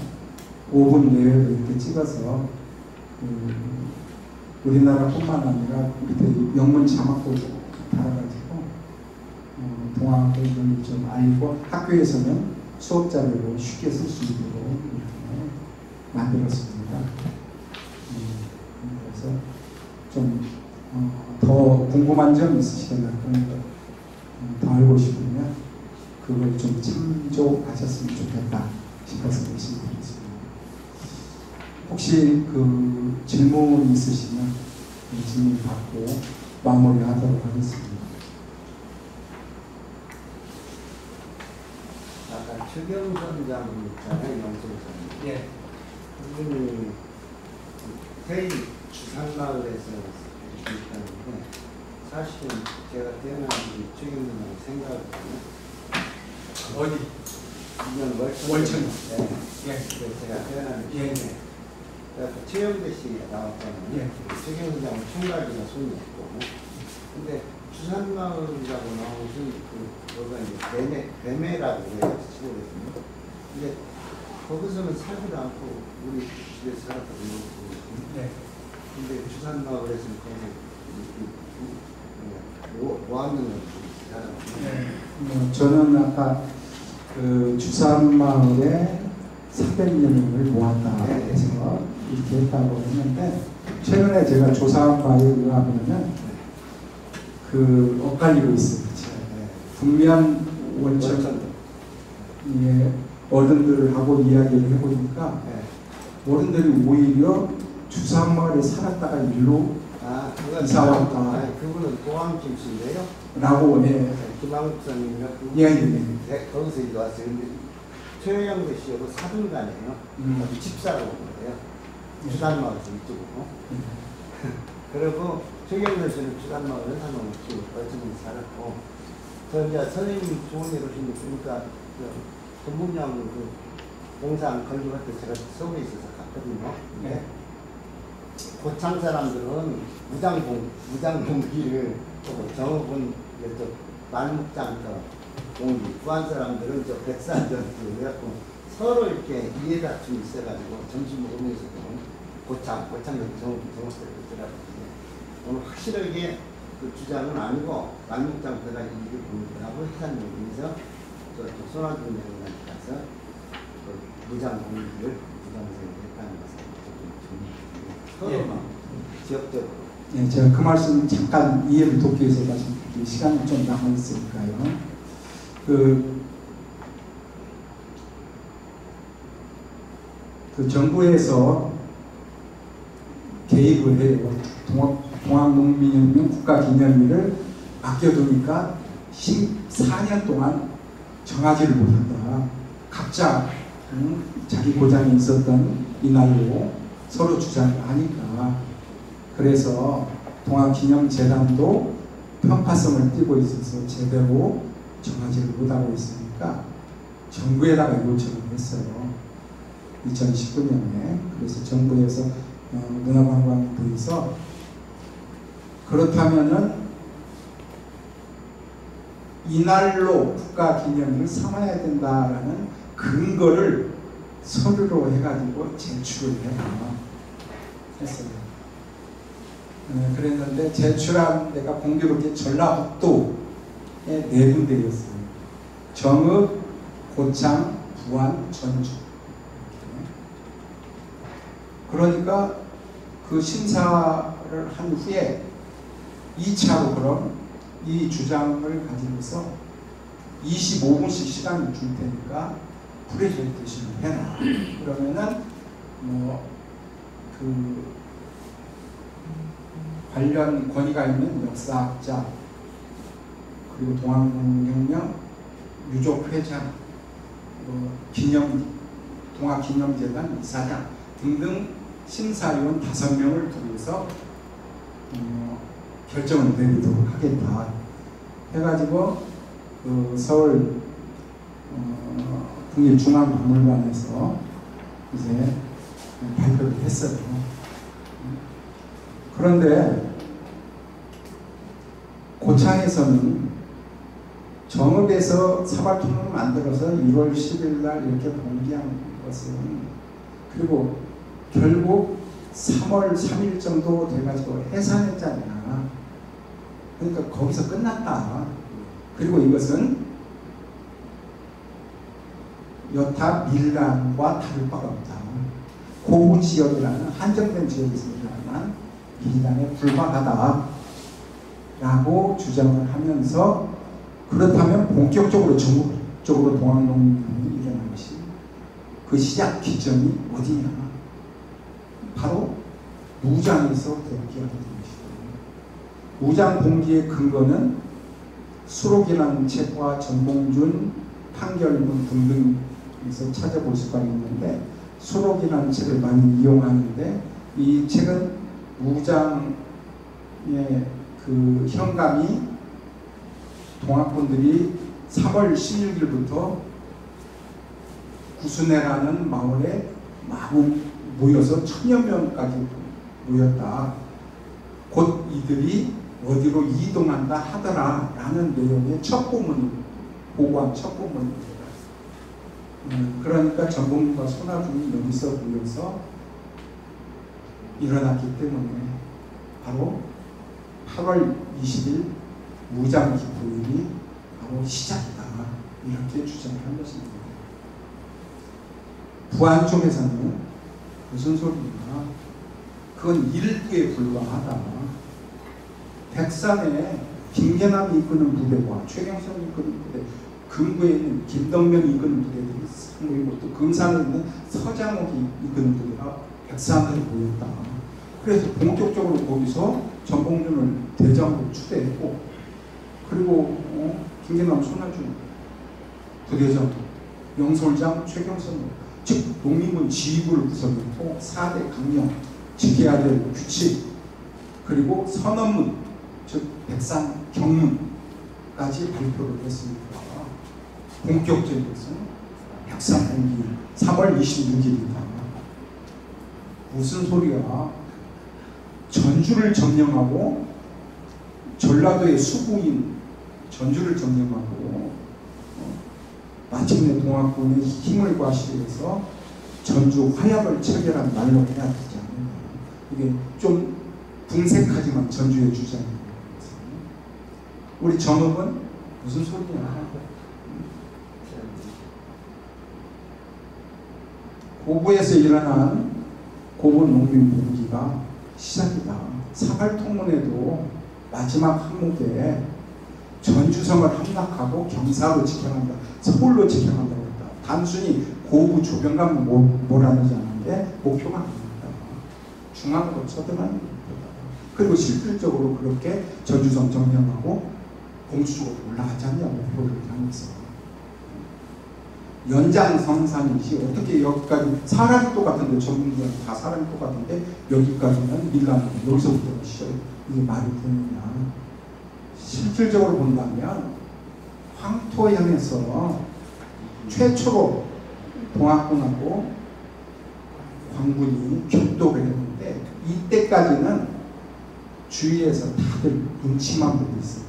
5분 내외로 이렇게 찍어서 그 우리나라뿐만 아니라 밑에 영문 자막도 달아가지고 동학을 좀 알고 학교에서는 수업 자료로 쉽게 쓸 수 있도록 이렇게 만들었습니다. 그래서 좀 더 궁금한 점 있으시거나 더 알고 싶으면 그걸 좀 참조하셨으면 좋겠다 싶어서 말씀드리겠습니다. 혹시 그 질문 있으시면 질문 받고 마무리하도록 하겠습니다. 아까 최경선 장군 있잖아요, 영성선. 예. 그분이 태인 주산마을에서 있다는데 사실은 제가 태어난 지 최경선하고 생각하거든요. 어디? 이건 월천. 네. 예. 그래서 제가 태어난 지. 예. 그래서 최영대 씨 나왔잖아요. 예. 최경선 장군 총각이가 손이었고. 근데 주산마을이라고 나오는 거가 이제 배매라고 해요, 시골에서는. 근데 거기서는 살지도 않고 우리 집에 살았거든요. 네. 근데 주산마을에서는 거기서 뭐 하는 건지 네. 저는 아까 그 주산마을에 400명을 모았다 해서 이렇게 했다고 했는데 최근에 제가 조사한 바에 의하면은 그 엇갈리고 있어요. 북면 원천 어른들하고 이야기를 해보니까 어른들이 오히려 주상마을에 살았다가 일로 이사 왔다. 그분은 도암김 씨인데요. 라고 김한국사님이나 거기서 이제 왔어요. 근데 최영도 씨하고 사등간이에요. 집사로 온 거예요. 주산마을에서 이쪽으로. 그리고 최경도 씨는 주산마을에 한번 어쩌면 살았고, 저 이제 선생님 좋은 일 오시니까 동문양 그 공상 건조할 때 제가 서울에 있어서 갔거든요. 근데 고창 사람들은 무장공기를 정읍은 말묵장 공기, 부안 사람들은 백산전투 그래갖고 서로 이렇게 이해다툼이 있어가지고 점심 먹으면서도 고창 정읍대로 있더라고요. 오늘 확실하게 그 주장은 아니고 말묵장 배가 일을 공부하고 했다는 얘기에서 손아준 내용한테 가서 그 무장공기를 무장생을 했다는 것을 서로만 지역적으로. 예, 제가 그 말씀 잠깐 이해를 돕기 위해서 말씀드릴게요. 시간이 좀 남아있으니까요. 그 정부에서 개입을 해요. 동학농민혁명 국가기념일을 맡겨두니까 14년 동안 정하지를 못한다. 각자 자기 고장이 있었던 이날로 서로 주장을 하니까, 그래서 동학기념재단도 편파성을 띠고 있어서 제대로 정하지를 못하고 있으니까 정부에다가 요청을 했어요. 2019년에. 그래서 정부에서 문화관광부에서 그렇다면은 이날로 국가기념일을 삼아야 된다라는 근거를 서류로 해가지고 제출을 했어요. 그랬는데 제출한 데가 공교롭게 전라북도의 4군데였어요. 정읍, 고창, 부안, 전주. 그러니까 그 심사를 한 후에 2차로 그럼 이 주장을 가지고서 25분씩 시간을 줄 테니까 프레젠테이션을 해놔. 그러면은 그 관련 권위가 있는 역사학자, 그리고 동학농민혁명 유족회장, 동학기념재단 이사장 등등 심사위원 5명을 두고서 결정을 내리도록 하겠다 해가지고 그 서울 국립중앙박물관에서 이제 발표를 했어요. 그런데 고창에서는 정읍에서 사발통을 만들어서 1월 10일 날 이렇게 봉기한 것은, 그리고 결국 3월 3일 정도 돼가지고 해산했잖아. 그러니까 거기서 끝났다. 그리고 이것은 여타 밀란과 다를 바가 없다. 고부 지역이라는 한정된 지역에서 일어난 밀란에 불과하다 라고 주장을 하면서, 그렇다면 본격적으로 전국적으로 동학농민이 일어난 것이 그 시작 기점이 어디냐? 바로 무장에서 봉기하게 된 것이다. 무장 봉기의 근거는 수록이라는 책과 전봉준 판결문 등등에서 찾아볼 수가 있는데, 수록이라는 책을 많이 이용하는데, 이 책은 무장의 그 현감이 동학군들이 3월 16일부터 구순회라는 마을에 마구 모여서 1000여 명까지 모였다. 곧 이들이 어디로 이동한다 하더라 라는 내용의 첩보문을 보고한 첩보문입니다. 그러니까 전봉준과 손아준이 여기서 모여서 일어났기 때문에 바로 8월 20일 무장기포일이 바로 시작이다, 이렇게 주장을 한 것입니다. 부안 쪽에서는 무슨 소리냐? 그건 일부에 불과하다. 백산에 김계남이 이끄는 부대와 최경선이 이끄는 부대, 금구에 있는 김덕명이 이끄는 부대들이 상무이고 또 금산에 있는 서장옥이 이끄는 부대가 백산으로 모였다. 그래서 본격적으로 거기서 전봉준을 대장으로 추대했고, 그리고 김계남, 손아준 부대장, 영솔장, 최경선, 즉 농민군 지휘부를 구성했고 4대 강령, 지켜야 될 규칙, 그리고 선언문, 즉 백산 경문까지 발표를 했습니다. 본격적인 것은 백산 공기 3월 26일이다. 무슨 소리야? 전주를 점령하고 전라도의 수구인 전주를 점령하고 마침내 동학군의 힘을 과시해서 전주 화약을 체결한 날로 해야 되지 않느냐. 이게 좀 궁색하지만 전주의 주장입니다. 우리 정읍은 무슨 소리냐? 고구에서 일어난 고구 농민 봉기가 시작이다. 사발통문에도 마지막 항목에 전주성을 함락하고 경사로 지켜간다, 서울로 지켜간다고 했다. 단순히 고구 조병감 몰아내지 않는 게 목표가 아닙니다. 중앙으로 쳐들어가는 목표다. 그리고 실질적으로 그렇게 전주성 점령하고 공수적으로 올라가지 않냐, 목표를 향해서. 연장성산이지 어떻게 여기까지 사람이 똑같은데, 전문가는 다 사람이 똑같은데 여기까지는 밀라는, 여기서부터 시작, 이게 말이 되느냐. 실질적으로 본다면 황토현에서 최초로 동학군하고 광군이 격돌을 했는데, 이때까지는 주위에서 다들 눈치만 보고 있습니다.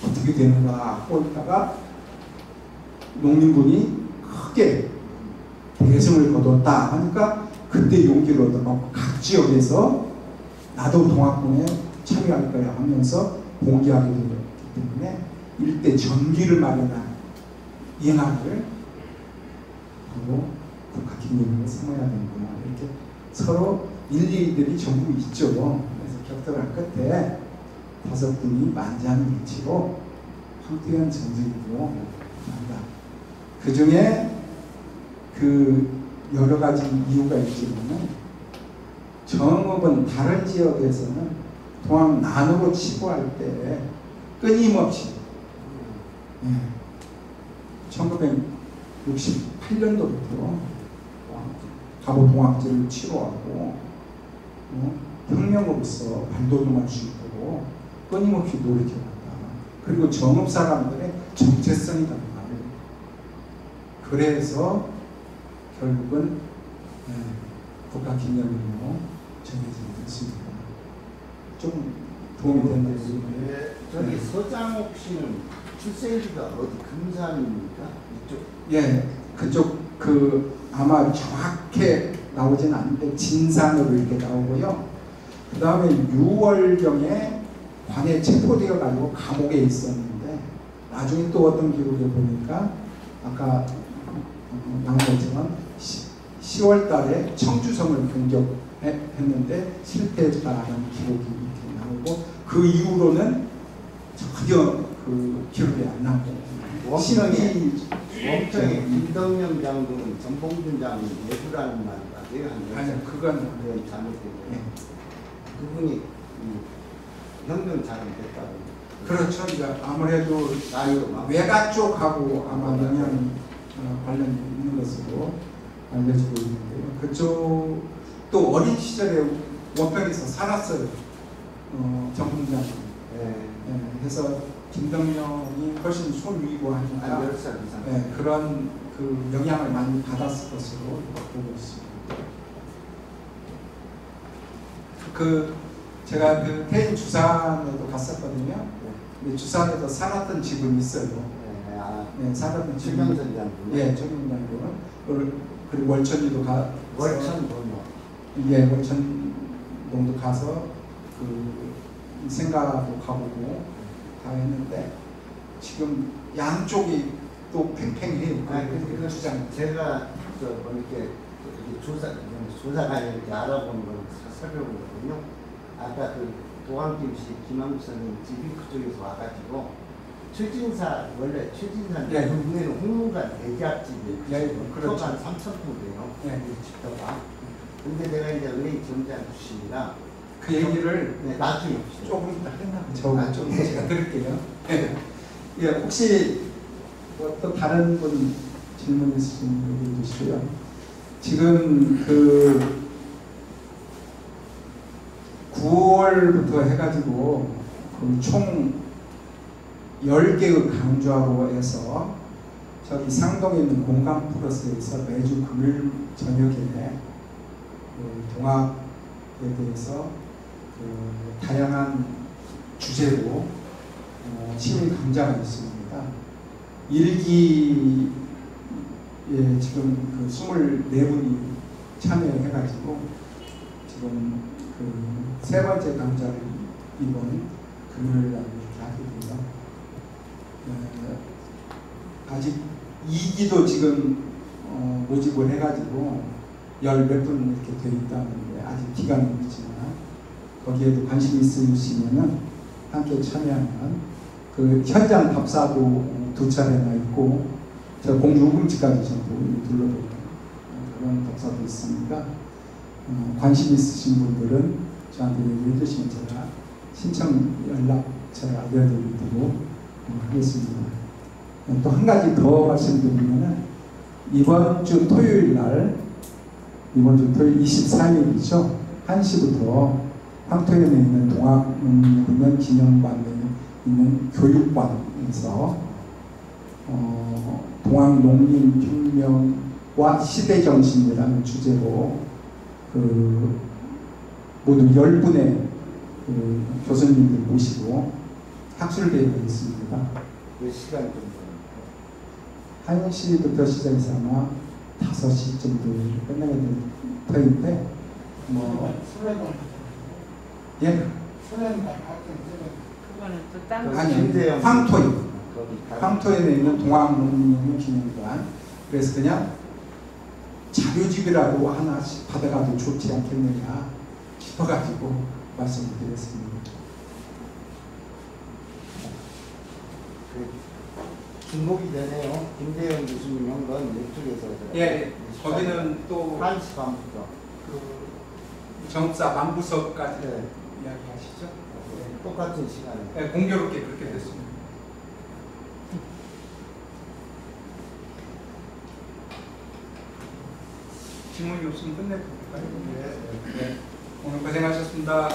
어떻게 되는가 하고 있다가 농민군이 크게 대승을 거뒀다 하니까 그때 용기를 얻어먹고 각 지역에서 나도 동학군에 참여할 거야 하면서 봉기하게 되었기 때문에 일대 전기를 마련한 인하를 그리고 국가 기념으로 삼아야 되는구나, 이렇게 서로 일리들이 전부 있죠. 그래서 격돌한 끝에 5분이 만장일치로 황태현 전쟁으로 난다. 그 중에 그 여러 가지 이유가 있지만, 정읍은 다른 지역에서는 동학 난으로 치부할 때 끊임없이 1968년도부터 갑오 동학제를 치료하고 혁명으로서 발돋움할 수 있도록 끊임없이 노력해왔다. 그리고 정읍 사람들의 정체성이라는 말을, 그래서 결국은 국가기념일로 정해지게 됐습니다. 좀 도움이 된다고 생각해요. 저기 서장옥 씨는 출생지가 어디 금산입니까? 이쪽? 예, 그쪽 아마 정확히 나오진 않는데 진산으로 이렇게 나오고요. 그 다음에 6월경에 관에 체포되어 가지고 감옥에 있었는데, 나중에 또 어떤 기록에 보니까 아까 나온 것처럼 10월 달에 청주성을 공격했는데 실패했다는 기록이 이렇게 나오고, 그 이후로는 전혀 그 기록이 안 나오고, 원평에 김덕명 장군은 전봉준 장군 예수라는 말과 내가 한 아니요, 그건 잘못되고 네. 그분이 혁명 잘못했다고. 그렇죠. 그러니까 아무래도 나이로 외가 쪽하고 아마 영향 관련이 있는 것으로 알려지고 있는데요. 그쪽 또 어린 시절에 원평에서 살았어요. 전봉장. 그래서 김덕명이 훨씬 손위고 하니까 10살 이상. 그런 그 영향을 많이 받았을 것으로 보고 있습니다. 제가 그 태인 주산에도 갔었거든요. 근데 주산에도 살았던 집은 있어요. 살았던 집이. 최경선 장군. 예, 최경선 장군은. 그리고 월천리도 월천 번호. 예, 월천동도 가서 그 생가도 가보고 다 했는데, 지금 양쪽이 또 팽팽해요. 그 주장. 제가 이렇게 조사가 이렇게 알아보는 걸 살펴보거든요. 아까 그 도항김씨 김한국 선생님 집이 그쪽에서 와가지고 원래 최진사 예. 그분에는 홍문관 대기업집이 예, 그렇죠. 한 3,000분 돼요. 예. 집터가. 근데 내가 이제 은행 점장 출신이라 그 얘기를 네, 나중에 조금 이따 끝나고 좀 제가 들을게요. 예, 혹시 또 다른 분 질문 있으신 분 얘기해 주시고요. 지금 그 9월부터 해가지고 그 총 10개의 강좌로 해서 저기 상동에 있는 공감 플러스에서 매주 금요일 저녁에 그 동학에 대해서 그 다양한 주제로 시민 강좌가 있습니다. 1기에 지금 그 24분이 참여해가지고 지금 그 세 번째 강좌를 이번 금요일 날 이렇게 하게 돼요. 아직 2기도 지금 모집을 해가지고 10몇 분 이렇게 돼 있다는데 아직 기간은 있지만 거기에도 관심 있으시면은 함께 참여하면 그 현장 답사도 2차례나 있고 저 공주금지까지 전부 둘러보고 그런 답사도 있습니다. 관심 있으신 분들은 저한테 얘기해 주시면 제가 신청 연락처를 알려드리도록 하겠습니다. 또 한 가지 더 말씀드리면은 이번 주 토요일 24일이죠. 1시부터 황토현에 있는 동학농민훈련 기념관에 있는 교육관에서 동학농민혁명과 시대정신이라는 주제로 그 모두 10분의 그 교수님들 모시고 학술대회가 있습니다. 몇 시간 정도? 1시부터 시작해서 아마 5시 정도 끝나게 될 터인데 예? 그거는 또딴 아니 황토에 있는 동학농민혁명 기념관. 그래서 그냥 자료집이라도 하나씩 받아가도 좋지 않겠느냐 싶어가지고 말씀을 드렸습니다. 중복이 되네요. 김대영 교수님 한 건 이쪽에서 예, 거기는 또 1시 반부터 그 정사 만부석까지 네. 이야기하시죠? 네. 똑같은 시간에 네, 공교롭게 그렇게 됐습니다. 질문이 없으면 끝내볼까요? 네. 오늘 고생하셨습니다.